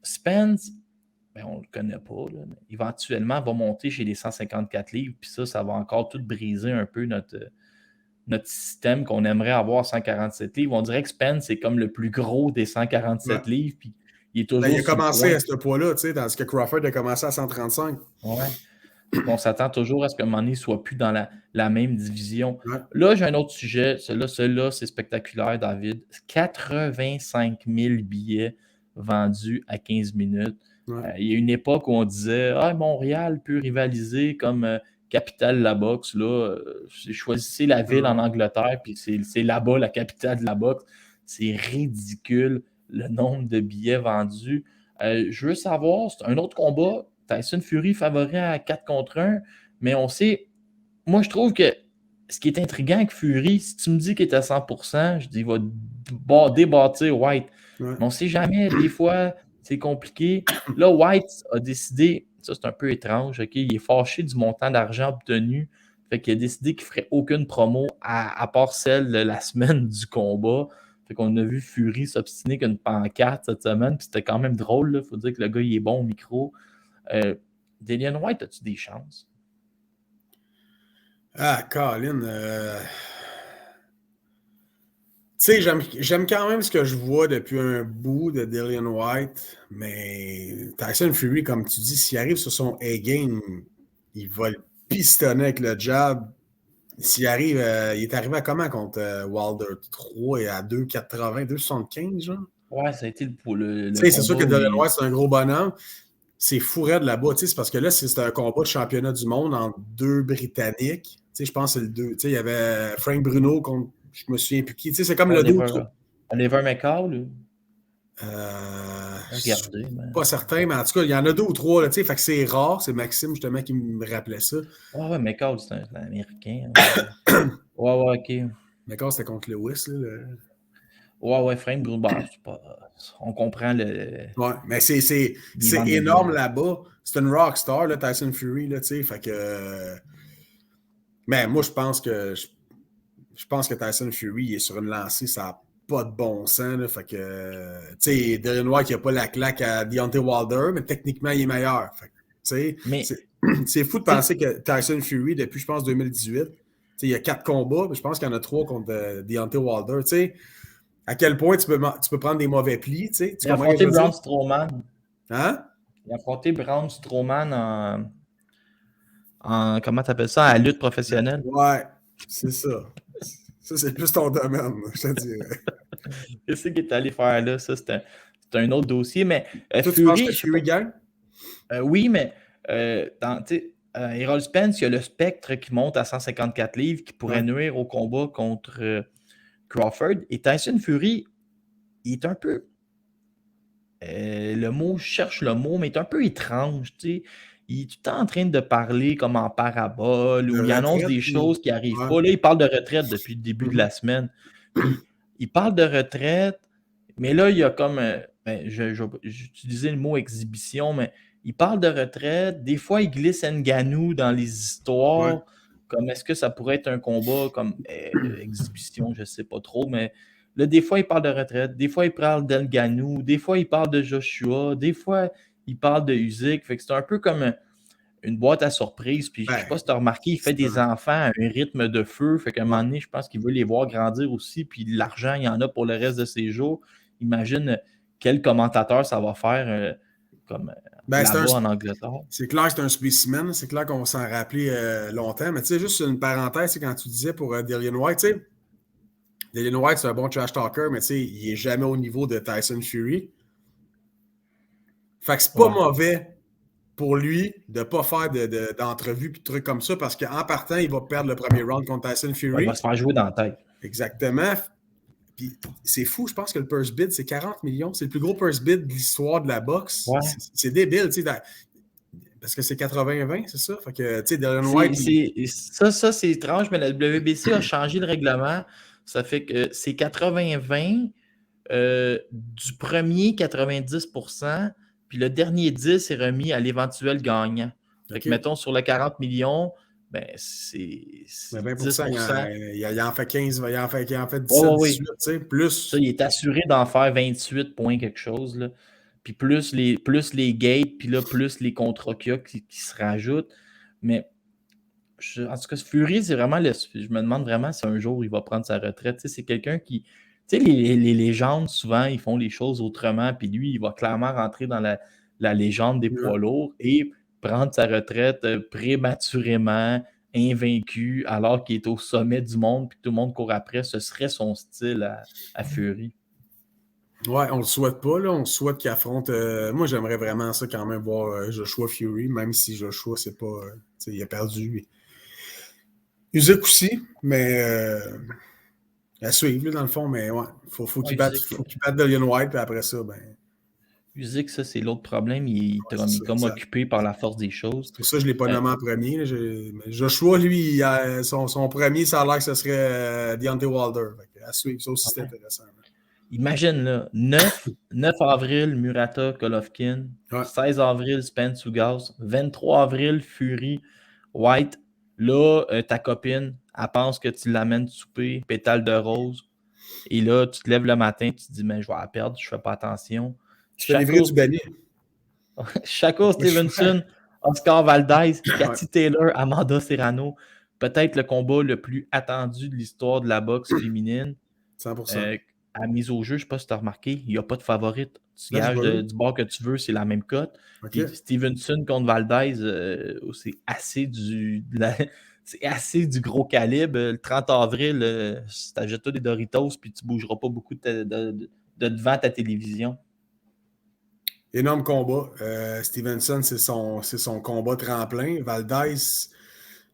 Spence, ben, on ne le connaît pas, là, mais éventuellement, va monter chez les 154 livres, puis ça va encore tout briser un peu notre système qu'on aimerait avoir à 147 livres. On dirait que Spence c'est comme le plus gros des 147 Ouais. livres, puis il est Ben, toujours il a sur le commencé point. à ce poids-là, tu sais, tandis que Crawford a commencé à 135. Ouais. On s'attend toujours à ce qu'à un moment donné, il ne soit plus dans la même division. Ouais. Là, j'ai un autre sujet. Celui-là, c'est spectaculaire, David. 85 000 billets vendus à 15 minutes. Ouais. Il y a une époque où on disait Montréal peut rivaliser comme capitale de la boxe. Là, choisissez la ville en Angleterre, puis c'est là-bas la capitale de la boxe. C'est ridicule le nombre de billets vendus. Je veux savoir, c'est un autre combat. Tyson Fury favori à 4 contre 1, mais on sait, moi je trouve que ce qui est intriguant avec Fury, si tu me dis qu'il est à 100%, je dis il va débâtir White. Ouais. Mais on ne sait jamais, des fois, c'est compliqué. Là, White a décidé, ça c'est un peu étrange, okay? Il est fâché du montant d'argent obtenu, fait qu'il a décidé qu'il ne ferait aucune promo à part celle de la semaine du combat. Fait qu'on a vu Fury s'obstiner qu'une pancarte cette semaine, puis c'était quand même drôle. Il faut dire que le gars, il est bon au micro. Dillian Whyte, as-tu des chances? Ah, Colin. Tu sais, j'aime quand même ce que je vois depuis un bout de Dillian Whyte, mais Tyson Fury, comme tu dis, s'il arrive sur son A-game, il va le pistonner avec le jab. S'il arrive, il est arrivé à comment contre Wilder 3 et à 2,80, 2,75, genre? Ouais, ça a été le Tu sais, c'est sûr que combat où Dillian Whyte, c'est un gros bonhomme. C'est fourré de là-bas. Tu sais, c'est parce que là, c'est un combat de championnat du monde entre deux Britanniques. Tu sais, je pense que c'est le 2. Tu sais, il y avait Frank Bruno contre, je me souviens plus qui. Tu sais, c'est comme le 2 ou 3. Oliver McCall? Regardez. Pas certain, mais en tout cas, il y en a 2 ou 3. Là, tu sais, fait que c'est rare. C'est Maxime, justement, qui me rappelait ça. Ouais, McCall, c'est un Américain. ouais, OK. McCall, c'était contre Lewis. Là, Ouais, Frank Bruno, on comprend le... Ouais, mais c'est énorme là-bas. C'est une rockstar, là, Tyson Fury, là, tu sais, fait que... Mais moi, je pense que Tyson Fury il est sur une lancée, ça n'a pas de bon sens, là, fait que... Tu sais, Dillian Whyte, il n'a pas la claque à Deontay Wilder, mais techniquement, il est meilleur. Fait que, tu sais, c'est fou de penser que Tyson Fury, depuis, je pense, 2018, il y a 4 combats, mais je pense qu'il y en a 3 contre Deontay Wilder, tu sais. À quel point tu peux prendre des mauvais plis, tu sais. Il a affronté Braun Strowman. Hein? Il a affronté Braun Strowman en comment t'appelles ça, à la lutte professionnelle. Ouais, c'est ça. Ça, c'est plus ton domaine, je te dirais. Qu'est-ce qu'il est allé faire là? Ça, c'est un autre dossier, mais toi, Fury... Tu penses que Fury gagne? Oui, mais Errol Spence, il y a le spectre qui monte à 154 livres qui pourrait nuire au combat contre Crawford. Et Tyson Fury, il est un peu... je cherche le mot, mais il est un peu étrange, tu sais. Il est tout le temps en train de parler comme en parabole, ou il annonce des choses qui n'arrivent pas. Là, il parle de retraite depuis le début de la semaine. Puis, il parle de retraite, mais là, il y a comme... j'utilisais le mot exhibition, mais il parle de retraite. Des fois, il glisse Ngannou dans les histoires. Comme est-ce que ça pourrait être un combat comme exhibition, je ne sais pas trop, mais... Là, des fois, il parle de retraite, des fois, il parle d'Ngannou, des fois, il parle de Joshua, des fois, il parle de Usyk. Fait que c'est un peu comme une boîte à surprise. Puis, je ne sais pas si tu as remarqué, il fait des enfants à un rythme de feu. Fait qu'à un moment donné, je pense qu'il veut les voir grandir aussi. Puis, l'argent, il y en a pour le reste de ses jours. Imagine quel commentateur ça va faire là-bas en Angleterre. C'est clair que c'est un spécimen. C'est clair qu'on va s'en rappeler longtemps. Mais tu sais, juste une parenthèse, quand tu disais pour Dillian Whyte, tu sais, Dillian Whyte, c'est un bon trash talker, mais tu sais, il n'est jamais au niveau de Tyson Fury. Fait que c'est pas mauvais pour lui de ne pas faire d'entrevue et de trucs comme ça parce qu'en partant, il va perdre le premier round contre Tyson Fury. Il va se faire jouer dans la tête. Exactement. Puis c'est fou, je pense que le purse bid, c'est 40 millions. C'est le plus gros purse bid de l'histoire de la boxe. Ouais. C'est débile, tu sais. Parce que c'est 80-20, c'est ça? Fait que, tu sais, Dillian Whyte... Ça, c'est étrange, mais la WBC a changé le règlement. Ça fait que c'est 80-20, du premier 90%, puis le dernier 10 est remis à l'éventuel gagnant. Fait que, mettons, sur le 40 millions, ben, c'est 20%. Il en fait 15, il en fait 17, 18, tu sais, plus... Ça, il est assuré d'en faire 28 points quelque chose, là. Puis plus les gates, puis là, plus les contrats qu'il y a qui se rajoutent. Mais en tout cas, Fury, c'est vraiment je me demande vraiment si un jour il va prendre sa retraite. C'est quelqu'un qui. Tu sais, les légendes, souvent, ils font les choses autrement. Puis lui, il va clairement rentrer dans la légende des poids lourds et prendre sa retraite prématurément, invaincu, alors qu'il est au sommet du monde puis que tout le monde court après. Ce serait son style à Fury. Ouais, on le souhaite pas, là. On souhaite qu'il affronte. Moi, j'aimerais vraiment ça quand même voir Joshua Fury, même si Joshua, c'est pas. Il a perdu. Usyk aussi, mais à suivre, là, dans le fond, mais ouais. Faut qu'il batte Dillian Whyte, puis après ça, ben. Usyk, ça, c'est l'autre problème. Il est comme occupé par la force des choses. C'est pour ça que je ne l'ai pas nommé en premier. Là. Mais Joshua, lui, son premier, ça a l'air que ce serait Deontay Wilder. À suivre, ça aussi, c'est intéressant. Imagine, là, 9 avril, Murata, Golovkin. 16 avril, Spence Ugas. 23 avril, Fury, White. Là, ta copine, elle pense que tu l'amènes souper, pétale de rose. Et là, tu te lèves le matin, tu te dis, mais je vais la perdre, je ne fais pas attention. Tu fais livrer du beignet. Shakur Stevenson, Oscar Valdez, Cathy Taylor, Amanda Serrano. Peut-être le combat le plus attendu de l'histoire de la boxe féminine. 100%. À mise au jeu, je ne sais pas si tu as remarqué, il n'y a pas de favorite. Tu Là, gages du bord que tu veux, c'est la même cote. Okay. Stevenson contre Valdez, c'est assez du gros calibre. Le 30 avril, tu t'achètes des Doritos puis tu ne bougeras pas beaucoup de devant ta télévision. Énorme combat. Stevenson, c'est son combat tremplin. Valdez,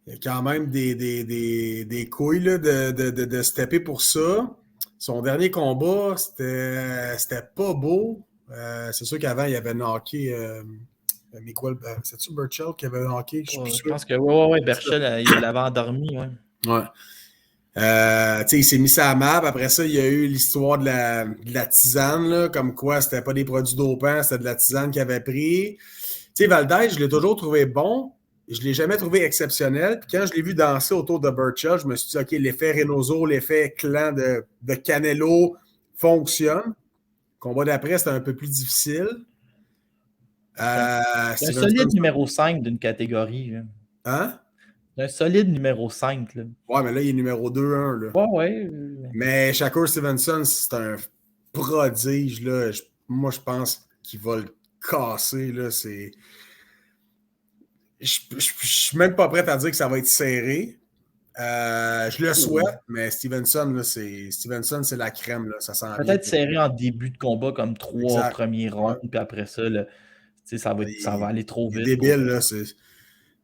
il y a quand même des couilles là, de stepper pour ça. Son dernier combat, c'était pas beau. C'est sûr qu'avant, il y avait knocké. Mais quoi, c'est-tu Burchell qui avait knocké? Je pense que oui, Burchell, il l'avait endormi. Ouais. Il s'est mis ça à map. Après ça, il y a eu l'histoire de la tisane, là, comme quoi c'était pas des produits dopants, c'était de la tisane qu'il avait pris. Valdez, je l'ai toujours trouvé bon. Je l'ai jamais trouvé exceptionnel. Puis quand je l'ai vu danser autour de Burchell, je me suis dit, OK, l'effet Reynoso, l'effet clan de Canelo fonctionne. Le combat d'après, c'était un peu plus difficile. C'est un solide numéro 5 d'une catégorie. Là. Hein? Un solide numéro 5. Là. Ouais, mais là, il est numéro 2-1. Là. Ouais. Mais Shakur Stevenson, c'est un prodige. Là. Moi, je pense qu'il va le casser. Là. Je ne suis même pas prêt à dire que ça va être serré. Je le souhaite, mais Stevenson, c'est la crème. Là. Ça sent peut-être serré en début de combat comme 3 premiers rounds, puis après ça, là, ça va aller trop vite. C'est débile. Là,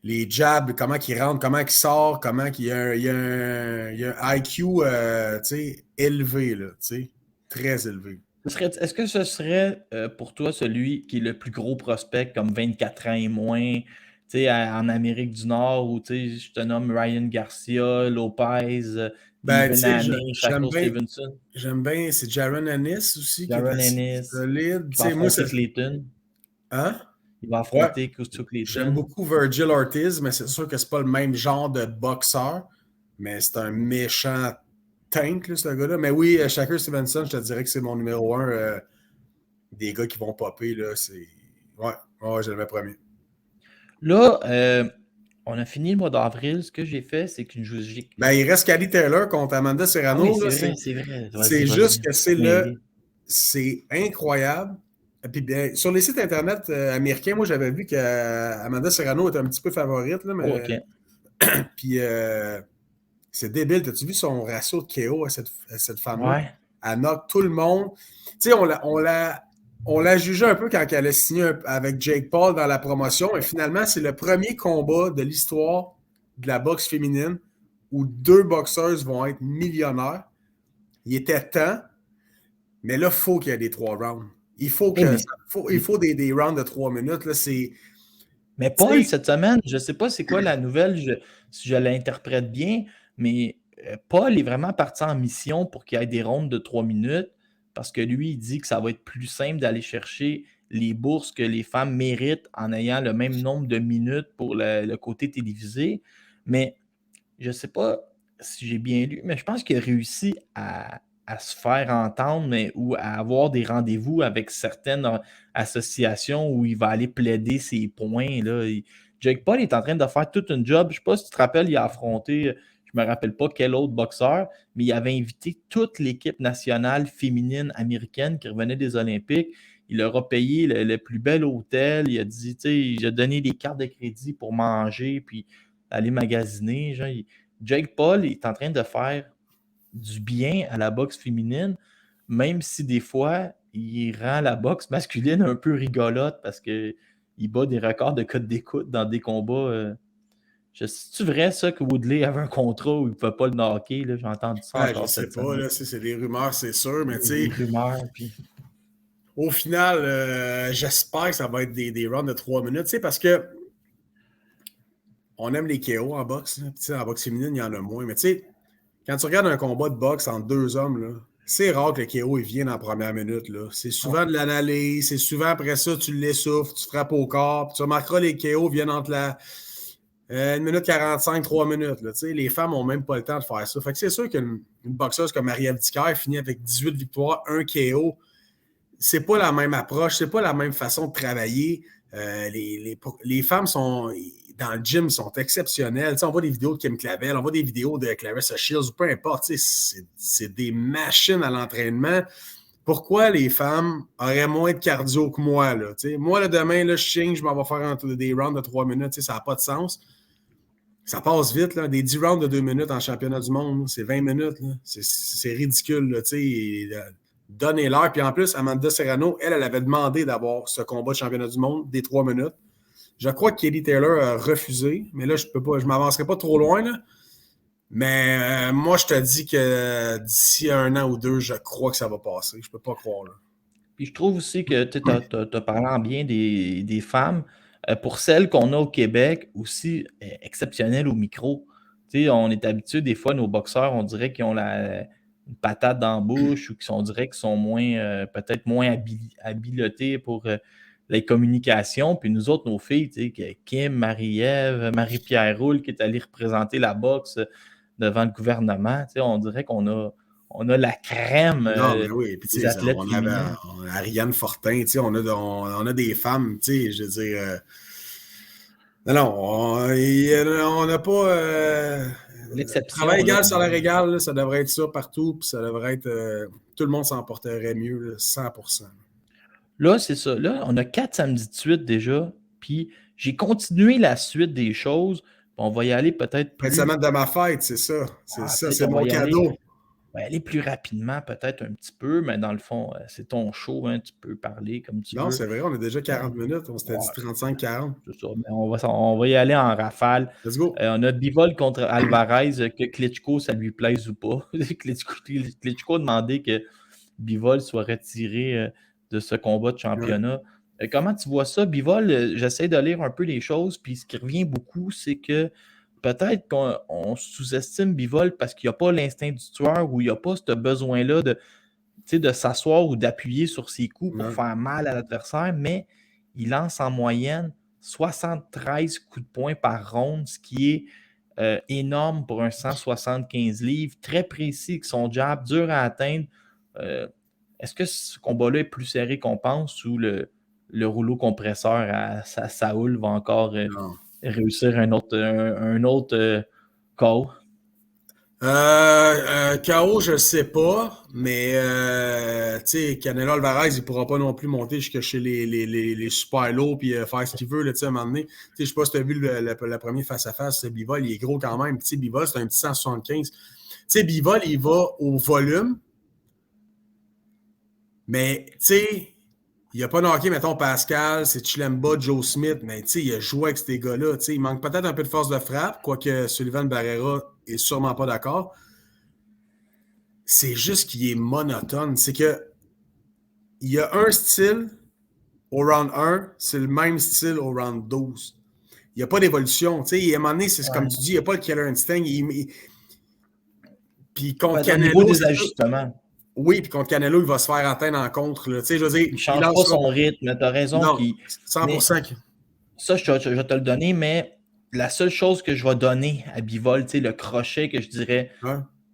les jabs, comment ils rentrent, comment ils sortent, comment il y a un IQ élevé, là, très élevé. Est-ce que ce serait pour toi celui qui est le plus gros prospect, comme 24 ans et moins, en Amérique du Nord, où je te nomme Ryan Garcia, Lopez, Shakur Stevenson? J'aime bien, c'est Jaron Ennis aussi Jaron qui est Ennis, solide. Il va affronter Clayton. Hein? Il va affronter Custio Clayton. J'aime beaucoup Virgil Ortiz, mais c'est sûr que c'est pas le même genre de boxeur. Mais c'est un méchant tank, là, ce gars-là. Mais oui, Shakur Stevenson, je te dirais que c'est mon numéro 1 des gars qui vont popper. Là, ouais, je le mets premier. Là, on a fini le mois d'avril. Ce que j'ai fait, c'est que il reste Cathy Taylor contre Amanda Serrano. Oui, c'est vrai. C'est juste que c'est incroyable. Puis bien, sur les sites internet américains, moi j'avais vu qu'Amanda Serrano était un petit peu favorite. Là, mais... Okay. Puis c'est débile. T'as-tu vu son ratio de KO à cette femme-là? Ouais. Elle knock tout le monde. Tu sais, on l'a jugé un peu quand elle a signé avec Jake Paul dans la promotion. Et finalement, c'est le premier combat de l'histoire de la boxe féminine où 2 boxeuses vont être millionnaires. Il était temps. Mais là, il faut qu'il y ait des 3 rounds. Il faut des rounds de 3 minutes. Là, mais Paul, cette semaine, je ne sais pas c'est quoi la nouvelle, si je l'interprète bien, mais Paul est vraiment parti en mission pour qu'il y ait des rounds de 3 minutes parce que lui, il dit que ça va être plus simple d'aller chercher les bourses que les femmes méritent en ayant le même nombre de minutes pour le côté télévisé. Mais je ne sais pas si j'ai bien lu, mais je pense qu'il a réussi à se faire entendre ou à avoir des rendez-vous avec certaines associations où il va aller plaider ses points. Là. Jake Paul est en train de faire toute une job. Je ne sais pas si tu te rappelles, il a affronté, je ne me rappelle pas quel autre boxeur, mais il avait invité toute l'équipe nationale féminine américaine qui revenait des Olympiques. Il leur a payé le plus bel hôtel. Il a dit, il a donné des cartes de crédit pour manger puis aller magasiner. Genre, Jake Paul est en train de faire du bien à la boxe féminine, même si des fois, il rend la boxe masculine un peu rigolote parce qu'il bat des records de code d'écoute dans des combats. C'est-tu vrai, ça, que Woodley avait un contrat où il ne pouvait pas le knocker? Là? J'ai entendu ça encore cette semaine. Je ne sais pas, c'est des rumeurs, c'est sûr, mais tu sais... Des rumeurs, puis... Au final, j'espère que ça va être des rounds de 3 minutes, tu sais, parce que on aime les KO en boxe. En boxe féminine, il y en a moins, mais tu sais, quand tu regardes un combat de boxe entre 2 hommes, là, c'est rare que le KO il vienne en première minute. Là. C'est souvent de l'analyse, c'est souvent après ça, tu l'essouffles, tu frappes au corps, puis tu remarqueras les KO viennent entre 1 minute 45, 3 minutes. Là, les femmes n'ont même pas le temps de faire ça. Fait que c'est sûr qu'une boxeuse comme Marie-Ève Dicker finit avec 18 victoires, 1 KO. C'est pas la même approche, c'est pas la même façon de travailler. Les femmes sont dans le gym sont exceptionnelles. On voit des vidéos de Kim Clavel, on voit des vidéos de Clarissa Shields, peu importe. C'est des machines à l'entraînement. Pourquoi les femmes auraient moins de cardio que moi? Là, moi, là, demain, là, je m'en vais faire des rounds de 3 minutes. Ça n'a pas de sens. Ça passe vite. Là. Des 10 rounds de 2 minutes en championnat du monde, c'est 20 minutes. Là. C'est ridicule. Là, donnez-leur. Puis en plus, Amanda Serrano, elle avait demandé d'avoir ce combat de championnat du monde des 3 minutes. Je crois que Katie Taylor a refusé, mais là, je ne m'avancerai pas trop loin. Là. Mais moi, je te dis que d'ici 1 an ou 2, je crois que ça va passer. Je ne peux pas croire. Là. Puis je trouve aussi que tu as parlé en bien des femmes. Pour celles qu'on a au Québec, aussi exceptionnelles au micro. On est habitué, des fois, nos boxeurs, on dirait qu'ils ont une patate dans la bouche ou on dirait qu'ils sont peut-être moins habilités pour les communications. Puis nous autres, nos filles, Kim, Marie-Ève, Marie-Pierre Roule, qui est allée représenter la boxe devant le gouvernement, on dirait qu'on a la crème oui. Puis, des athlètes on a Ariane Fortin, on a des femmes, je veux dire... on n'a pas... travail égal, salaire égal, ça devrait être ça partout, puis ça devrait être... tout le monde s'en porterait mieux, là, 100%. Là, c'est ça. Là, on a 4 samedis de suite déjà, puis j'ai continué la suite des choses. On va y aller peut-être plus... Cette semaine de ma fête, c'est ça. C'est mon cadeau. On va aller plus rapidement, peut-être un petit peu, mais dans le fond, c'est ton show, hein, tu peux parler comme tu veux. Non, c'est vrai, on a déjà 40 minutes. On s'était dit 35-40. C'est ça, mais on va y aller en rafale. Let's go. On a Bivol contre Alvarez, que Klitschko, ça lui plaise ou pas. Klitschko a demandé que Bivol soit retiré de ce combat de championnat. Ouais. Comment tu vois ça, Bivol? J'essaie de lire un peu les choses, puis ce qui revient beaucoup, c'est que peut-être qu'on sous-estime Bivol parce qu'il n'y a pas l'instinct du tueur ou il n'y a pas ce besoin-là de s'asseoir ou d'appuyer sur ses coups pour faire mal à l'adversaire, mais il lance en moyenne 73 coups de poing par ronde, ce qui est énorme pour un 175 livres, très précis, que son jab dur à atteindre. Est-ce que ce combat-là est plus serré qu'on pense ou le rouleau compresseur à Saoul va encore réussir un autre KO? KO, je ne sais pas, mais Canelo Alvarez, il ne pourra pas non plus monter jusque chez les super lourds et faire ce qu'il veut là, à un moment donné. Je ne sais pas si tu as vu le premier face-à-face, Bivol, il est gros quand même. Bivol, c'est un petit 175. Bivol, il va au volume, mais il n'a pas knocké, mettons, Pascal, c'est Chilemba, Joe Smith, mais il a joué avec ces gars-là. Il manque peut-être un peu de force de frappe, quoique Sullivan Barrera est sûrement pas d'accord. C'est juste qu'il est monotone. C'est que il y a un style au round 1, c'est le même style au round 12. Il n'y a pas d'évolution. À un moment donné, c'est comme tu dis, il n'y a pas le killer instinct. Puis contre Canelo, des ajustements. Oui, puis contre Canelo, il va se faire atteindre en contre. Là. Je veux dire, il ne change pas son rythme. Tu as raison. Non, 100%. Ça, je vais te le donner, mais la seule chose que je vais donner à Bivol, le crochet que je dirais,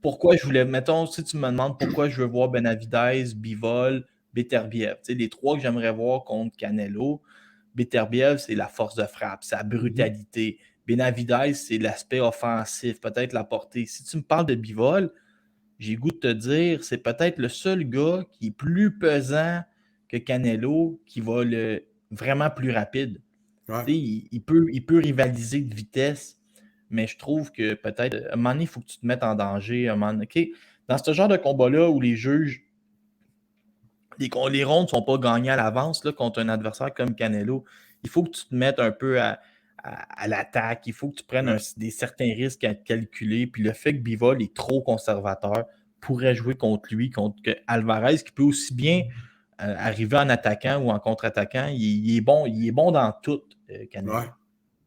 pourquoi je voulais, mettons, si tu me demandes pourquoi je veux voir Benavidez, Bivol, Beterbiev, les 3 que j'aimerais voir contre Canelo, Beterbiev, c'est la force de frappe, c'est la brutalité. Benavidez, c'est l'aspect offensif, peut-être la portée. Si tu me parles de Bivol, j'ai goût de te dire, c'est peut-être le seul gars qui est plus pesant que Canelo, qui va vraiment plus rapide. Ouais. Il peut rivaliser de vitesse, mais je trouve que peut-être, à un moment donné, il faut que tu te mettes en danger. Dans ce genre de combat-là où les juges, les rondes ne sont pas gagnées à l'avance là, contre un adversaire comme Canelo, il faut que tu te mettes un peu à l'attaque, il faut que tu prennes certains risques à calculer. Puis le fait que Bivol est trop conservateur pourrait jouer contre lui, contre Alvarez, qui peut aussi bien arriver en attaquant ou en contre-attaquant. Il est bon dans tout, Canelo. Ouais.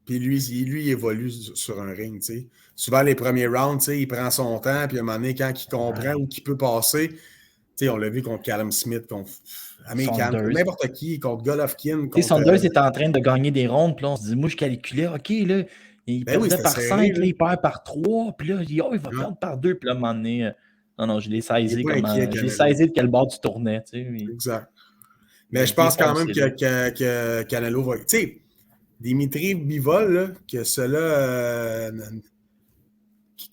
Puis lui, il évolue sur un ring. T'sais. Souvent, les premiers rounds, il prend son temps, puis à un moment donné, quand il comprend ou qu'il peut passer, on l'a vu contre Callum Smith, contre n'importe qui, contre Golovkin. Saunders est en train de gagner des rondes, puis là, on se dit, moi, je calculais, OK, là, Il Ben oui, perdait c'était par serré, 5, là. là, il perd par 3, puis là, il dit, oh, il va Ouais. perdre par 2, puis là, à un moment donné, non, je l'ai Il n'est saisi pas inquiet, je l'ai Canelo. saisi de quel bord tu tournais, tu sais. Exact. Il Mais a je pense quand même défoncé, là. que Canelo va. Tu sais, Dimitri Bivol, là, que cela.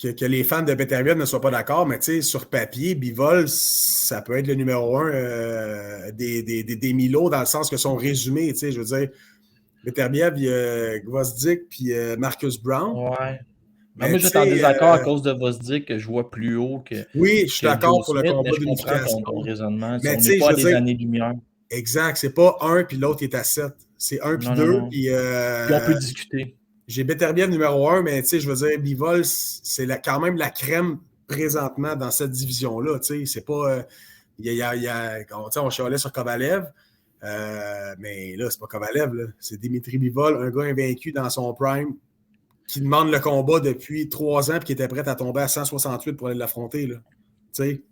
Que les fans de Beterbiev ne soient pas d'accord, mais tu sais, sur papier, Bivol, ça peut être le numéro 1 des Milo dans le sens que son résumé, tu sais, je veux dire, Beterbiev, il y a Gvozdyk puis Marcus Brown. Ouais. Mais Mais moi, tu je vais être en sais, désaccord à cause de Vosdick, que je vois plus haut oui, je suis que d'accord Joe pour le Smith, mais combat je comprends ton d'unification. raisonnement. Mais On tu n'est sais, pas je à veux des dire, années-lumière. exact, c'est pas un puis l'autre est à 7. C'est un puis Non, non, deux, non. puis Puis on peut discuter. j'ai Beterbiev numéro 1, mais tu sais, je veux dire, Bivol, c'est quand même la crème présentement dans cette division-là. Tu sais, c'est pas. On chialait sur Kovalev, mais là, c'est pas Kovalev, là. C'est Dimitri Bivol, un gars invaincu dans son prime, qui demande le combat depuis 3 ans et qui était prêt à tomber à 168 pour aller l'affronter. Là. Tu sais,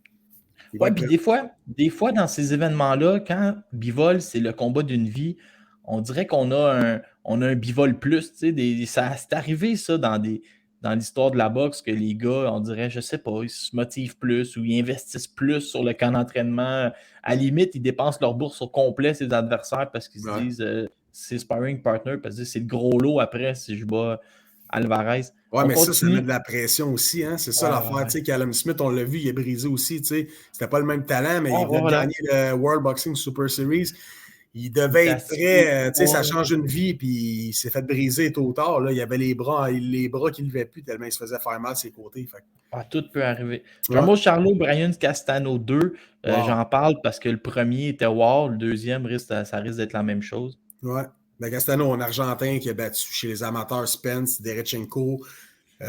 il va Ouais, être puis prêt. des fois, dans ces événements-là, quand Bivol, c'est le combat d'une vie, on dirait on a un Bivol plus. Tu sais, c'est arrivé, ça, dans l'histoire de la boxe, que les gars, on dirait, je sais pas, ils se motivent plus ou ils investissent plus sur le camp d'entraînement. À la limite, ils dépensent leur bourse au complet, ses adversaires, parce qu'ils se Ouais. disent, c'est sparring partner, parce que c'est le gros lot après si je bats Alvarez. Ouais, On mais ça met continue. de la pression aussi. Hein? C'est ça Ouais, l'affaire. Tu sais, Callum Smith, on l'a vu, il est brisé aussi. Tu sais. C'était pas le même talent, mais ouais, il venait de voilà. gagner le World Boxing Super Series. Il Il est devait à être prêt. Tu sais, ça 6 pieds 3. change une vie, puis il s'est fait briser tôt ou tard. Là. Il avait les bras qui ne levaient plus tellement il se faisait faire mal ses côtés. Fait. Ah, tout peut arriver. Ouais. Jean-Maud Charlot, Brian Castano 2, Wow. j'en parle parce que le premier était wow, le deuxième, ça risque d'être la même chose. Ouais. Ben Castano, un Argentin qui a battu chez les amateurs Spence, Derechenko. Je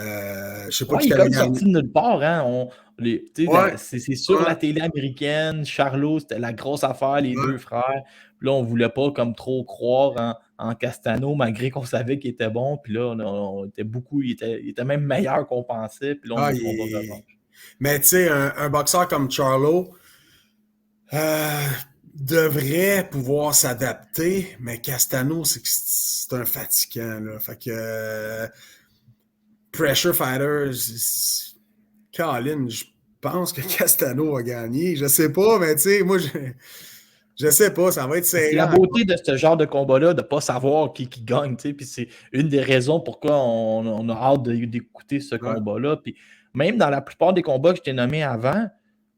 sais pas Ouais, qui il est t'avait comme gagné. sorti de nulle part. Hein. Ouais. C'est sur Ouais. la télé américaine. Charlot, c'était la grosse affaire, les Ouais. deux frères. Puis là, on voulait pas comme trop croire en Castano, malgré qu'on savait qu'il était bon. Puis là, on était beaucoup, il était même meilleur qu'on pensait. Puis là, on a Ah, le combat revanche. Mais tu sais, un boxeur comme Charlo devrait pouvoir s'adapter, mais Castano, c'est un fatigant. Là. Fait que Pressure Fighters, Colin, je pense que Castano a gagné. Je sais pas, mais tu sais, moi, je sais pas, ça va être C'est serré la encore. beauté de ce genre de combat-là, de ne pas savoir qui gagne. Puis c'est une des raisons pourquoi on a hâte d'écouter ce Ouais. combat-là. Puis même dans la plupart des combats que je t'ai nommés avant,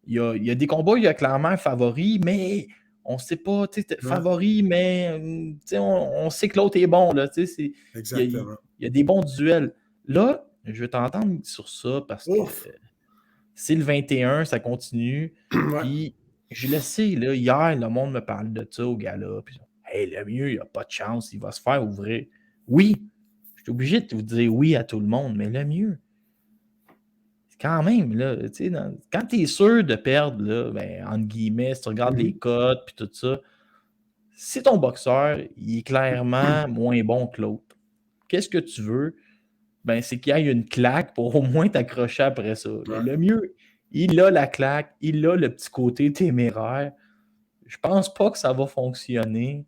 il y a des combats où il y a clairement un favori, mais on ne sait pas, favori, mais on sait que l'autre est bon. Là, il Exactement. y a des bons duels. Là, je vais t'entendre sur ça parce que Ouf! c'est le 21, ça continue. Ouais. Puis je le sais, là, hier, le monde me parle de ça au gala. Puis, hey, le mieux, il n'y a pas de chance, il va se faire ouvrir. Oui, je suis obligé de vous dire oui à tout le monde, mais le mieux, c'est quand même, là, quand tu es sûr de perdre, là, ben, entre guillemets, si tu regardes les cotes puis tout ça, si ton boxeur, il est clairement moins bon que l'autre, qu'est-ce que tu veux? Ben, c'est qu'il y ait une claque pour au moins t'accrocher après ça. Ouais. Le mieux, il a la claque, il a le petit côté téméraire. Je pense pas que ça va fonctionner,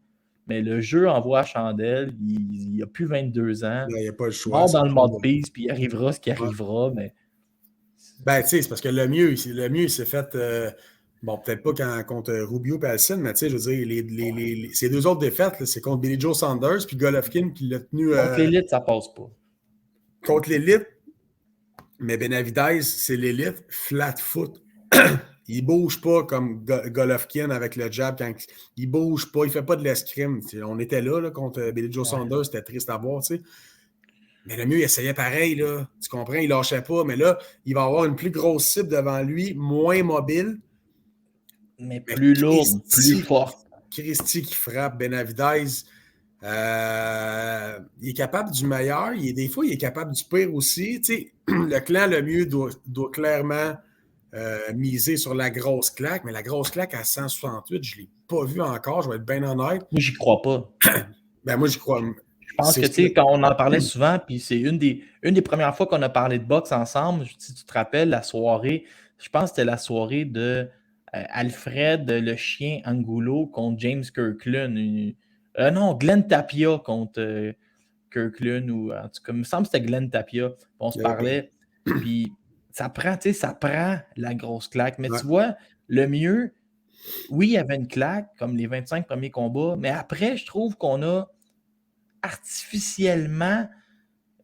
mais le jeu envoie à chandelle. Il a plus 22 ans. Il n'y a pas le choix. Mort C'est dans le trop mode bon. peace, puis il arrivera ce qui Ouais. arrivera, mais... Ben, tu sais, c'est parce que le mieux, il s'est fait... bon, peut-être pas contre Rubio et Alcine, mais tu sais, je veux dire, ces deux autres défaites, là, c'est contre Billy Joe Saunders puis Golovkin qui l'a tenu... Contre l'élite, ça passe pas. Contre l'élite, mais Benavidez, c'est l'élite flat foot. Il bouge pas comme Golovkin avec le jab. Il bouge pas, il fait pas de l'escrime. On était là contre Billy Joe Saunders, c'était triste à voir, tu sais. Mais le mieux, il essayait pareil, là. Tu comprends? Il lâchait pas. Mais là, il va avoir une plus grosse cible devant lui, moins mobile. Mais plus lourde, plus forte. Christy qui frappe Benavidez. Il est capable du meilleur. Des fois, il est capable du pire aussi. Tu sais, le clan le mieux doit clairement miser sur la grosse claque. Mais la grosse claque à 168, je ne l'ai pas vu encore. Je vais être bien honnête. Moi, j'y crois pas. Ben, moi, j'y crois. Je pense que, tu sais, quand on en parlait souvent, puis c'est une des premières fois qu'on a parlé de boxe ensemble, si tu te rappelles, la soirée, je pense que c'était la soirée de Alfred le chien Angulo contre James Kirkland. Non, Glenn Tapia contre Kirkland ou en tout cas, il me semble que c'était Glenn Tapia. On se OK. parlait. Puis ça prend la grosse claque. Mais Ouais. tu vois, le mieux, oui, il y avait une claque, comme les 25 premiers combats, mais après, je trouve qu'on a artificiellement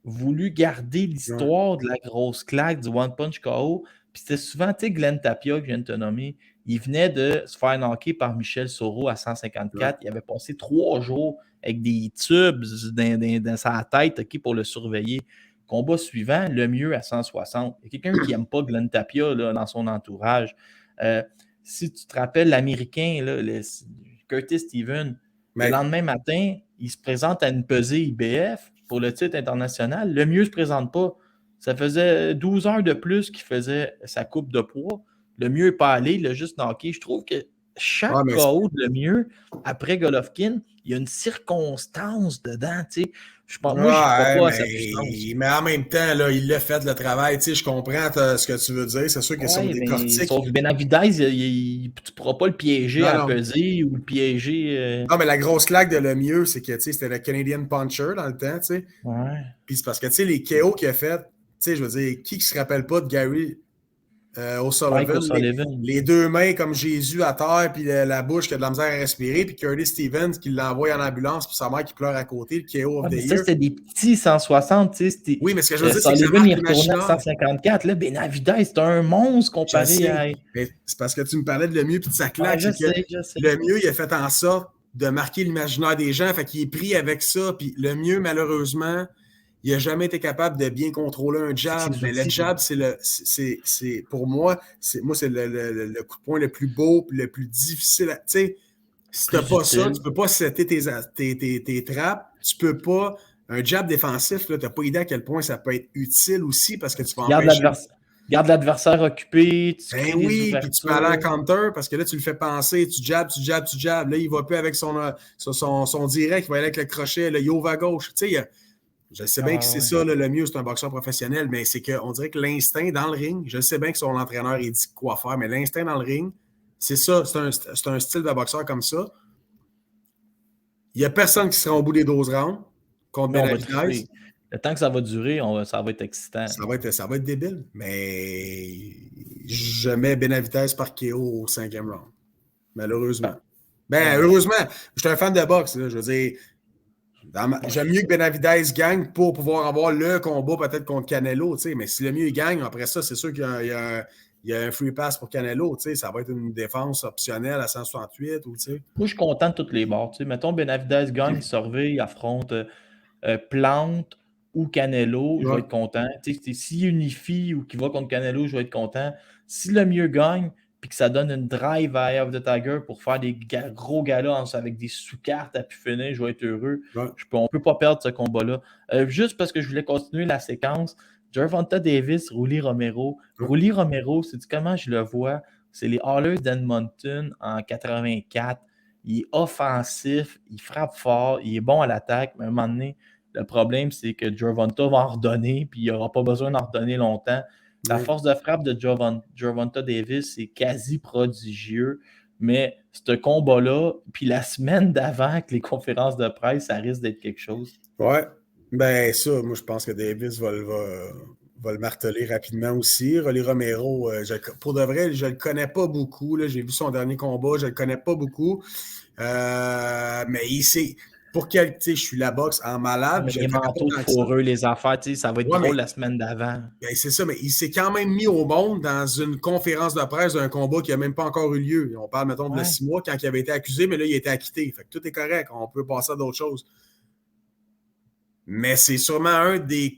voulu garder l'histoire de la grosse claque du One Punch KO. Puis c'était souvent, tu sais, Glenn Tapia, que je viens de te nommer, il venait de se faire knocker par Michel Soro à 154. Il avait passé 3 jours avec des tubes dans sa tête, OK, pour le surveiller. Combat suivant, le mieux à 160. Il y a quelqu'un qui n'aime pas Glenn Tapia là, dans son entourage. Si tu te rappelles, l'Américain, là, Curtis Stevens, le lendemain matin, il se présente à une pesée IBF pour le titre international. Le mieux ne se présente pas. Ça faisait 12 heures de plus qu'il faisait sa coupe de poids. Le mieux n'est pas allé, il a juste knocké. Je trouve que chaque KO de le mieux, après Golovkin, il y a une circonstance dedans. Tu sais. Moi, je ne crois pas à sa puissance. Mais en même temps, là, il l'a fait le travail. Tu sais, je comprends ce que tu veux dire. C'est sûr que sur des cortiques. Sauf Benavidez, tu ne pourras pas le piéger à peser ou le piéger. Non, mais la grosse claque de le mieux, c'est que c'était le Canadian Puncher dans le temps. Tu sais. Ouais. Puis c'est parce que tu sais, les KO qu'il a fait, tu sais, je veux dire, qui ne se rappelle pas de Gary O'Sullivan, les 2 mains comme Jésus à terre, puis la bouche qui a de la misère à respirer, puis Curtis Stevens qui l'envoie en ambulance, puis sa mère qui pleure à côté, le KO of the Year. Ça, c'était des petits 160, tu sais. Oui, mais ce que je veux dire, c'est que Sullivan, il retournait à 154. Là, Benavidez, c'est un monstre comparé à... Mais c'est parce que tu me parlais de le mieux puis de sa claque. Je sais. Le mieux, il a fait en sorte de marquer l'imaginaire des gens, fait qu'il est pris avec ça, puis le mieux, malheureusement, il n'a jamais été capable de bien contrôler un jab. Mais le jab, pour moi, c'est le coup de poing le plus beau et le plus difficile. Tu sais, si tu n'as pas ça, tu ne peux pas setter tes trappes. Tu peux pas. Un jab défensif, tu n'as pas idée à quel point ça peut être utile aussi parce que tu vas empêcher. Garde l'adversaire occupé. Oui, puis tu peux aller en counter parce que là, tu le fais penser. Tu jabs. Là, il ne va plus avec son direct, il va aller avec le crochet. Là, il ouvre à gauche. Tu sais, je sais bien que c'est ça, là, le mieux, c'est un boxeur professionnel, mais c'est qu'on dirait que l'instinct dans le ring, je sais bien que son entraîneur il dit quoi faire, mais l'instinct dans le ring, c'est ça, c'est un style de boxeur comme ça. Il n'y a personne qui sera au bout des 12 rounds contre Benavidez. Le temps que ça va durer, ça va être excitant. Ça va être débile, mais je mets Benavidez par KO au 5e round, malheureusement. Heureusement, je suis un fan de boxe, là, je veux dire. J'aime mieux que Benavidez gagne pour pouvoir avoir le combat peut-être contre Canelo, mais si le mieux il gagne, après ça, c'est sûr qu'il y a un free pass pour Canelo, ça va être une défense optionnelle à 168. Moi, je suis content de tous les bords. Mettons, Benavidez gagne, il affronte Plante ou Canelo, je vais être content. S'il unifie ou qu'il va contre Canelo, je vais être content. Si le mieux gagne, puis que ça donne une drive à Eye of the Tiger pour faire des gros galas avec des sous-cartes à pu finir, je vais être heureux. On ne peut pas perdre ce combat-là. Juste parce que je voulais continuer la séquence, Gervonta Davis, Rolly Romero. Rolly Romero, c'est comment je le vois? C'est les Oilers d'Edmonton en 84. Il est offensif, il frappe fort, il est bon à l'attaque, mais à un moment donné, le problème, c'est que Gervonta va en redonner, puis il n'aura pas besoin d'en redonner longtemps. La force de frappe de Gervonta Davis, c'est quasi prodigieux, mais ce combat-là, puis la semaine d'avant, avec les conférences de presse, ça risque d'être quelque chose. Ouais, ça, moi, je pense que Davis va le marteler rapidement aussi. Rolly Romero, pour de vrai, je ne le connais pas beaucoup. Là, j'ai vu son dernier combat, je ne le connais pas beaucoup. Mais pour quel, je suis la boxe en malade. Les manteaux de fourreux, les affaires, ça va être drôle la semaine d'avant. C'est ça, mais il s'est quand même mis au monde dans une conférence de presse d'un combat qui n'a même pas encore eu lieu. On parle, mettons, de 6 mois quand il avait été accusé, mais là, il a été acquitté. Fait que tout est correct, on peut passer à d'autres choses. Mais c'est sûrement de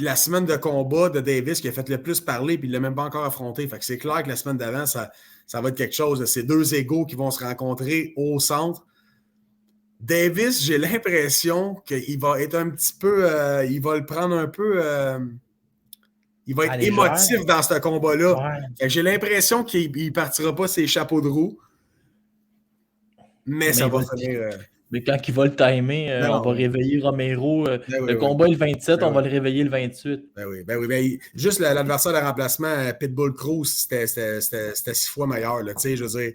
la semaine de combat de Davis qui a fait le plus parler, puis il ne l'a même pas encore affronté. Fait que c'est clair que la semaine d'avant, ça va être quelque chose. C'est 2 égos qui vont se rencontrer au centre. Davis, j'ai l'impression qu'il va être un petit peu... il va le prendre un peu... il va être émotif dans ce combat-là. Ouais. J'ai l'impression qu'il ne partira pas ses chapeaux de roue. Mais ça va finir... Mais quand il va le timer, on va réveiller Romero. Le combat est le 27, on va le réveiller le 28. Oui. Juste l'adversaire de remplacement, Pitbull Cruz, c'était 6 fois meilleur. Là, je veux dire...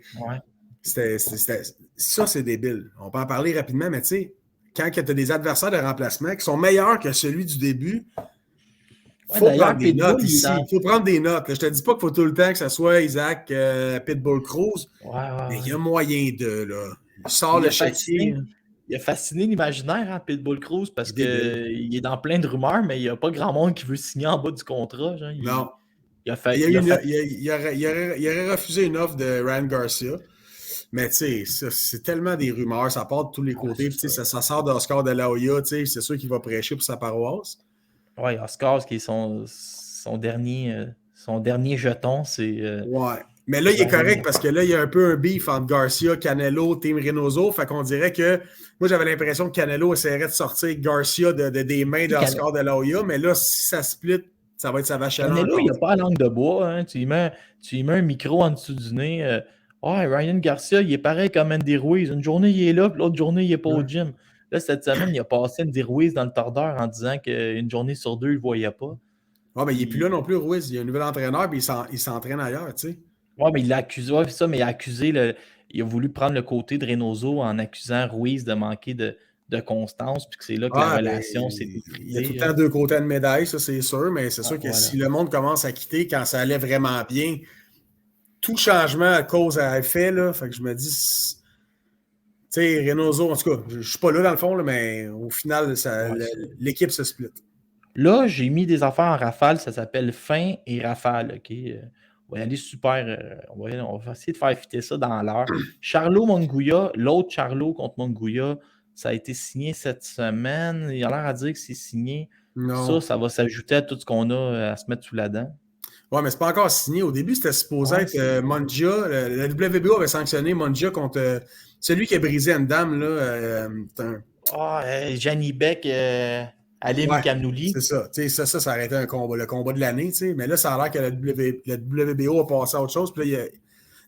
Ça, c'est débile. On peut en parler rapidement, mais tu sais, quand tu as des adversaires de remplacement qui sont meilleurs que celui du début, il faut prendre des notes ici. Il faut prendre des notes. Là. Je te dis pas qu'il faut tout le temps que ce soit Isaac Pitbull Cruz, mais il y a moyen de. Là. Il sort le chéquier. Il a fasciné l'imaginaire, hein, Pitbull Cruz, parce qu'il est dans plein de rumeurs, mais il n'y a pas grand monde qui veut signer en bas du contrat. Genre. Non. Il aurait refusé une offre de Ryan Garcia. Mais tu sais, c'est tellement des rumeurs, ça part de tous les côtés. Ça sort d'Oscar de la Hoya, c'est sûr qu'il va prêcher pour sa paroisse. Oui, Oscar, qui est son dernier jeton, c'est. Ouais. Mais là, il est correct parce que là, il y a un peu un beef entre Garcia, Canelo, Team Reynoso. Fait qu'on dirait que. Moi, j'avais l'impression que Canelo essaierait de sortir Garcia des mains d'Oscar de la Hoya, mais là, si ça split, ça va être sa vache à Canelo, il n'a pas la langue de bois. Hein. Tu y mets un micro en dessous du nez. Ryan Garcia, il est pareil comme Andy Ruiz. Une journée, il est là, puis l'autre journée, il n'est pas au gym. Là, cette semaine, il a passé Andy Ruiz dans le tordeur en disant qu'une journée sur deux, il ne le voyait pas. Mais il n'est plus là non plus, Ruiz. Il y a un nouvel entraîneur, puis il s'entraîne ailleurs, tu sais. Oui, mais il l'a accusé. Ouais, ça, mais il a accusé. Il a voulu prendre le côté de Reynoso en accusant Ruiz de manquer de constance, puis que c'est là que la relation s'est effritée. Il y a tout le temps deux côtés de médaille, ça, c'est sûr, mais c'est sûr que si le monde commence à quitter quand ça allait vraiment bien, tout changement à cause à effet, là, fait que je me dis, tu sais, Reynoso, en tout cas, je suis pas là dans le fond, là, mais au final, l'équipe se split. Là, j'ai mis des affaires en rafale, ça s'appelle fin et rafale, OK? On va y aller super, on va essayer de faire fitter ça dans l'heure. Charlo Monguia, l'autre Charlo contre Monguia, ça a été signé cette semaine. Il a l'air à dire que c'est signé. Non. Ça va s'ajouter à tout ce qu'on a à se mettre sous la dent. Ouais, mais c'est pas encore signé. Au début, c'était supposé être Mongia. Le WBO avait sanctionné Mongia contre celui qui a brisé une dame, là. Gianni Beck, Alim Kamnouli. C'est ça. Ça aurait été le combat de l'année. Mais là, ça a l'air que le WBO a passé à autre chose. Puis là,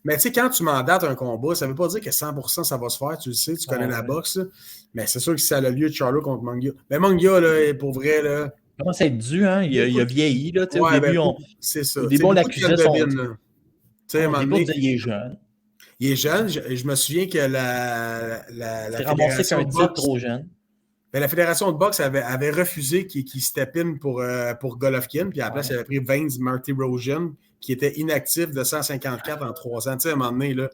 mais tu sais, quand tu mandates un combat, ça ne veut pas dire que 100% ça va se faire. Tu le sais, tu connais la boxe. Là. Mais c'est sûr que ça a le lieu de Charlo contre Mongia. Mais Mongia, là, pour vrai, là. Il commence à être dû, hein? Il a vieilli. Là, au début, c'est ça. Au début, on l'accusait son. Il est jeune. Il est jeune. Je me souviens que la fédération de boxe trop jeune. Ben, la fédération de boxe avait refusé qu'il step in pour Golovkin, puis à la place, il avait pris Vince Martirosyan, qui était inactif de 154 en 3 ans. Tu sais, à un moment donné, là.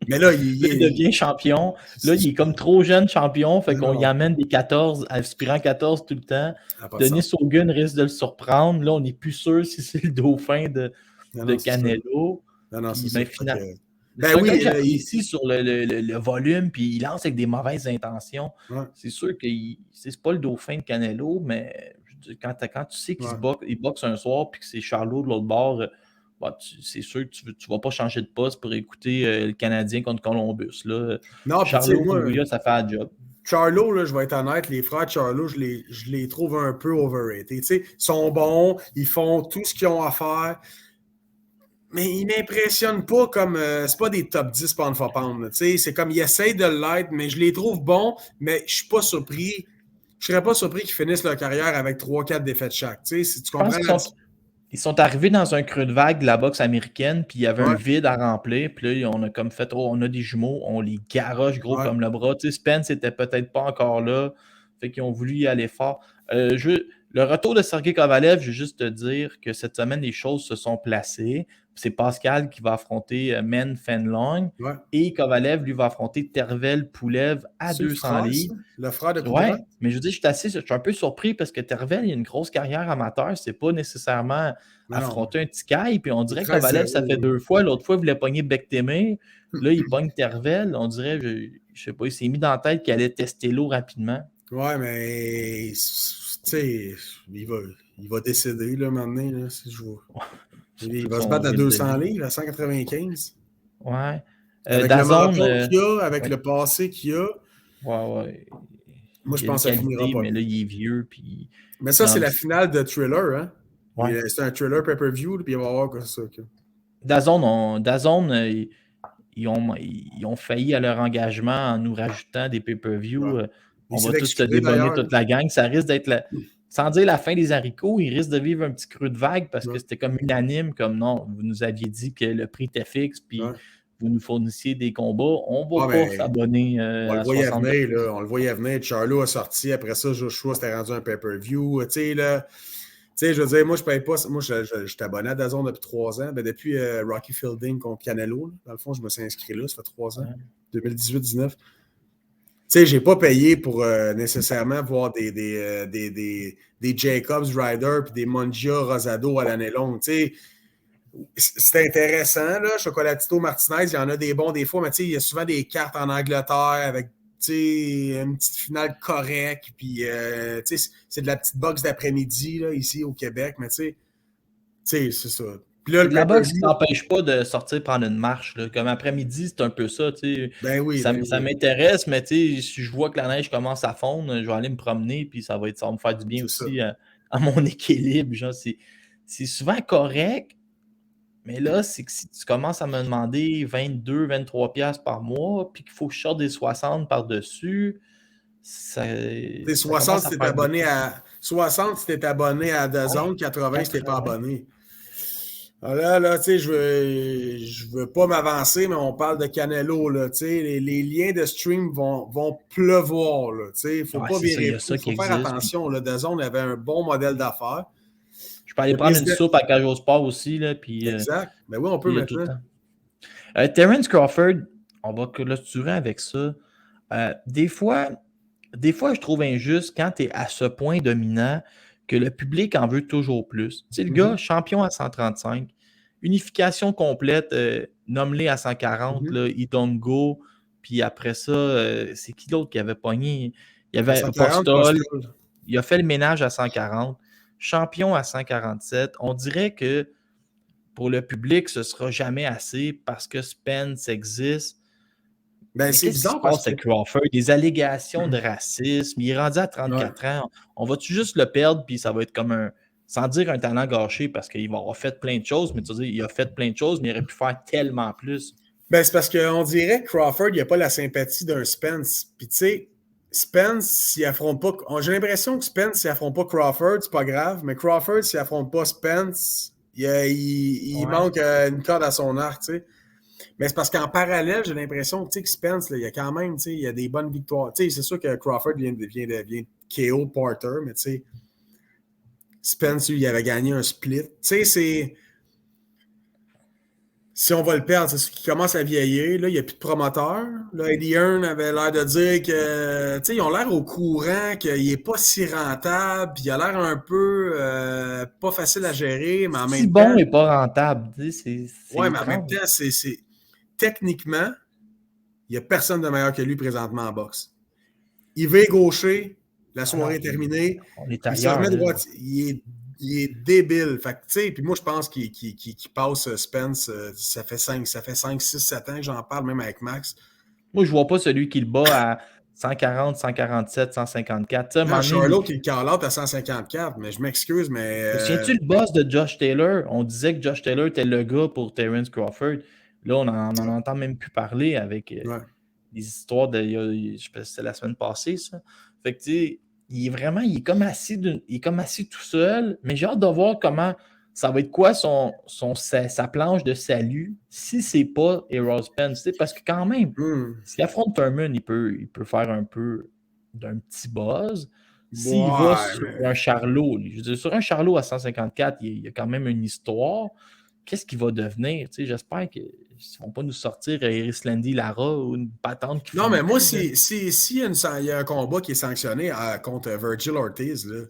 Mais là, il devient champion. Là, il est comme trop jeune champion, fait qu'on y amène des 14, aspirant 14 tout le temps. Denis Hogan risque de le surprendre. Là, on n'est plus sûr si c'est le dauphin de Canelo. Non, c'est ça. Finalement. Ici sur le volume, puis il lance avec des mauvaises intentions. Ouais. C'est sûr que c'est pas le dauphin de Canelo, mais quand tu sais qu'il boxe un soir puis que c'est Charlo de l'autre bord, c'est sûr que tu ne vas pas changer de poste pour écouter le Canadien contre Columbus. Là. Non, Charlo, ça fait un job. Charlo, là, je vais être honnête, les frères Charlo, je les trouve un peu overrated. Ils sont bons, ils font tout ce qu'ils ont à faire. Mais ils ne m'impressionnent pas comme. C'est pas des top 10 pound for pound. C'est comme ils essayent de l'être, mais je les trouve bons, mais je suis pas surpris. Je serais pas surpris qu'ils finissent leur carrière avec 3-4 défaites chaque. Si tu comprends. Ils sont arrivés dans un creux de vague de la boxe américaine, puis il y avait un vide à remplir. Puis là, on a comme fait, on a des jumeaux, on les garoche gros comme le bras. Spence n'était peut-être pas encore là. Fait qu'ils ont voulu y aller fort. Le retour de Sergey Kovalev, je veux juste te dire que cette semaine, les choses se sont placées. C'est Pascal qui va affronter Men Fenlong et Kovalev, lui, va affronter Tervel Poulev à 200 livres. Le frère de Poulev. Mais je veux dire, je suis un peu surpris parce que Tervel, il a une grosse carrière amateur. C'est pas nécessairement affronter un petit caille. Puis on dirait que Kovalev, ça fait 2 fois. L'autre fois, il voulait pogner Bektemir. Là, il pogne Tervel. On dirait, je sais pas, il s'est mis dans la tête qu'il allait tester l'eau rapidement. Ouais, mais tu sais, il va décéder là, maintenant. Là, si je vois. Il va se battre à 200 livres, à 195. Ouais. Avec le marathon qu'il a, avec le passé qu'il a. Ouais. Moi, je pense que ça finira pas. Mais là, il est vieux. Puis... Mais ça, c'est la finale de Thriller. Hein? Ouais. C'est un Thriller pay-per-view, puis il va y avoir quoi ça. DAZN, ils ont failli à leur engagement en nous rajoutant des pay-per-view. On va tous se débonner toute la gang. Ça risque d'être sans dire la fin des haricots, ils risquent de vivre un petit creux de vague parce que c'était comme unanime, comme non, vous nous aviez dit que le prix était fixe, puis vous nous fournissiez des combats, on va Ah, pas mais s'abonner on le à voyait 60 venir, là. On le voyait venir. Charlo a sorti. Après ça, Joshua s'était rendu un pay-per-view. Tu sais, là. Tu sais, je veux dire, moi, je paye pas. Moi, je suis abonné à DAZN depuis 3 ans. Ben, depuis Rocky Fielding contre Canelo, là. Dans le fond, je me suis inscrit là. Ça fait 3 ans. 2018-19. Tu sais, j'ai pas payé pour nécessairement voir des Jacobs Ryder puis des Mongia Rosado à l'année longue. Tu sais, c'est intéressant, là. Chocolatito Martinez, il y en a des bons des fois, mais tu sais, il y a souvent des cartes en Angleterre avec, tu sais, une petite finale correcte, puis, tu sais, c'est de la petite boxe d'après-midi, là, ici au Québec, mais tu sais, c'est ça. Puis là, C'est le de la boxe qui pay-per-view, t'empêche pas de sortir prendre une marche. Là. Comme après-midi, c'est un peu ça. ben oui, Ça, ben ça oui, m'intéresse, mais si je vois que la neige commence à fondre, je vais aller me promener, puis ça va me faire du bien c'est ça. aussi à mon équilibre. Genre, c'est souvent correct, mais là, c'est que si tu commences à me demander 22-23$ par mois, puis qu'il faut que je sorte des 60 par-dessus, ça, T'es ça 60 commence à si t'es faire beaucoup. abonné à 60 si t'es abonné à Ouais, DAZN, 80 si t'es pas 80. abonné. Alors là, tu sais, je veux pas m'avancer, mais on parle de Canelo, là, tu sais, les liens de stream vont pleuvoir, là, tu sais, il faut Ouais, pas c'est ça, il y virer a fou, ça il qui faut faire existe. Puis attention, là, DAZN avait un bon modèle d'affaires. je peux aller Le prendre une président, soupe à Cage au Sport aussi, là, puis exact, ben oui, on peut il y a tout le maintenant. temps. Terence Crawford, on va clôturer avec ça. Des fois, je trouve injuste quand tu es à ce point dominant que le public en veut toujours plus. Tu sais, le gars, champion à 135, unification complète, nomme-les à 140, là, Idongo, puis après ça, c'est qui l'autre qui avait pogné? Il y À avait 140, Postol, Postal. il a fait le ménage à 140, champion à 147. On dirait que pour le public, ce ne sera jamais assez parce que Spence existe. Ben, Mais c'est qu'est-ce qui se bizarre parce passe que. avec Crawford? Des allégations de racisme. Il est rendu à Ouais. 34 ans. On va-tu juste le perdre, puis ça va être comme un. Sans dire un talent gâché, parce qu'il va avoir fait plein de choses, mais tu veux dire, il a fait plein de choses, mais il aurait pu faire tellement plus. Ben, c'est parce qu'on dirait que Crawford, il n'y a pas la sympathie d'un Spence. Puis, tu sais, Spence, s'il affronte pas. J'ai l'impression que Spence, s'il affronte pas Crawford, c'est pas grave, mais Crawford, s'il affronte pas Spence, il Ouais. manque une corde à son arc, tu sais. Mais c'est parce qu'en parallèle, j'ai l'impression que Spence, là, il y a quand même, tu sais, il y a des bonnes victoires. Tu sais, c'est sûr que Crawford vient de KO Porter, mais tu sais, Spence, lui, il avait gagné un split. Tu sais, c'est. Si on va le perdre, c'est ce qui commence à vieillir. Là, il n'y a plus de promoteurs. Là, Eddie Hearn avait l'air de dire que, tu sais, ils ont l'air au courant qu'il n'est pas si rentable, puis il a l'air un peu pas facile à gérer, mais en Si même bon temps, et pas rentable, tu sais, c'est ouais, mais en même étrange. temps, techniquement, il n'y a personne de meilleur que lui présentement en boxe. Il va gaucher, la Ah non, soirée est terminée, on est il se ailleurs, remet là. droit, il est débile. Fait que, tu sais, puis moi, je pense qu'il passe Spence, ça fait 5, 6, 7 ans que j'en parle, même avec Max. Moi, je vois pas celui qui le bat à 140, 147, 154. Tu sais, à un Non, moment donné, Charlot qui le call-out à 154, mais je m'excuse, mais te souviens-tu le boss de Josh Taylor? On disait que Josh Taylor était le gars pour Terence Crawford. Là, on n'en entend même plus parler avec ouais. des histoires de. Je sais pas si c'était la semaine passée, ça. Fait que, tu sais, il est comme il est comme assis tout seul, mais j'ai hâte de voir comment ça va être quoi sa planche de salut si c'est pas Errol Spence. Tu sais, parce que quand même, s'il affronte Thurman, il peut faire un peu d'un petit buzz. S'il va Ouais, sur mais. un Charlot, je veux dire, sur un Charlot à 154, il y a quand même une histoire. Qu'est-ce qu'il va devenir? Tu sais, j'espère qu'ils ne vont pas nous sortir Iris Landy Lara ou une patente qui Non, finit mais moi, plus. si il y a un combat qui est sanctionné contre Virgil Ortiz, là,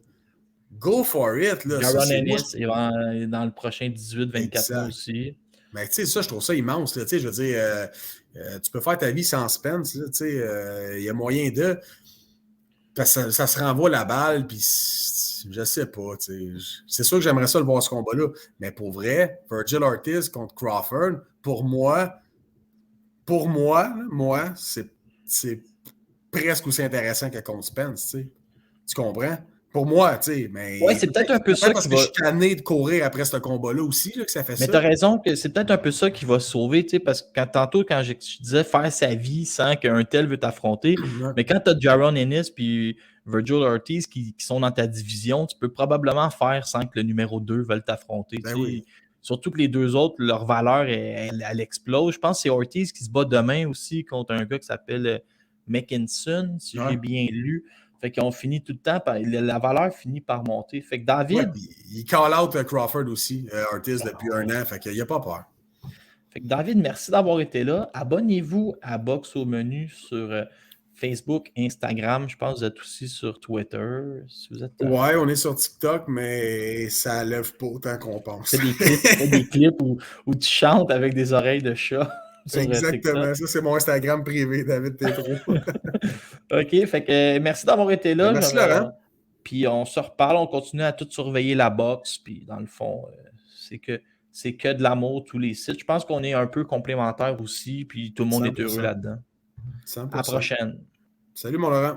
go for it. Là. Ça, Jaron c'est moi. Ennis, il va dans le prochain 18-24 mois Exact. aussi. Mais tu sais, ça, je trouve ça immense. Là, je veux dire, tu peux faire ta vie sans Spence. Il y a moyen de. Parce que ça se renvoie la balle, puis je sais pas. C'est sûr que j'aimerais ça le voir ce combat-là. Mais pour vrai, Virgil Ortiz contre Crawford, pour moi, c'est presque aussi intéressant que contre Spence. Tu comprends? Pour moi, Ouais, mais c'est peut-être un peu peut-être ça parce qui que je va. suis tanné de courir après ce combat-là aussi, là, que ça fait Mais ça. tu as raison que c'est peut-être un peu ça qui va sauver, tu sais, parce que tantôt, quand je disais faire sa vie sans qu'un tel veut t'affronter, Ouais. mais quand tu as Jaron Ennis puis Virgil Ortiz qui sont dans ta division, tu peux probablement faire sans que le numéro 2 veuille t'affronter. Ben Tu sais. oui. Surtout que les deux autres, leur valeur, elle explose. Je pense que c'est Ortiz qui se bat demain aussi contre un gars qui s'appelle Mackinson, si j'ai bien lu. Fait qu'on finit tout le temps, la valeur finit par monter. Fait que David... Ouais, il call out Crawford aussi, Ortiz, depuis un an. Fait qu'il n'y a pas peur. Fait que David, merci d'avoir été là. Abonnez-vous à Box au menu sur Facebook, Instagram. Je pense que vous êtes aussi sur Twitter. Si vous êtes, ouais, on est sur TikTok, mais ça lève pas autant qu'on pense. Fais des clips où tu chantes avec des oreilles de chat. Exactement, ça c'est mon Instagram privé, David Tétrault. OK, fait que merci d'avoir été là. Merci Laurent. Puis on se reparle, on continue à tout surveiller la boxe. Puis dans le fond, c'est que de l'amour, tous les sites. Je pense qu'on est un peu complémentaires aussi, puis tout le monde 100%. Est heureux là-dedans. 100%. À la prochaine. Salut mon Laurent.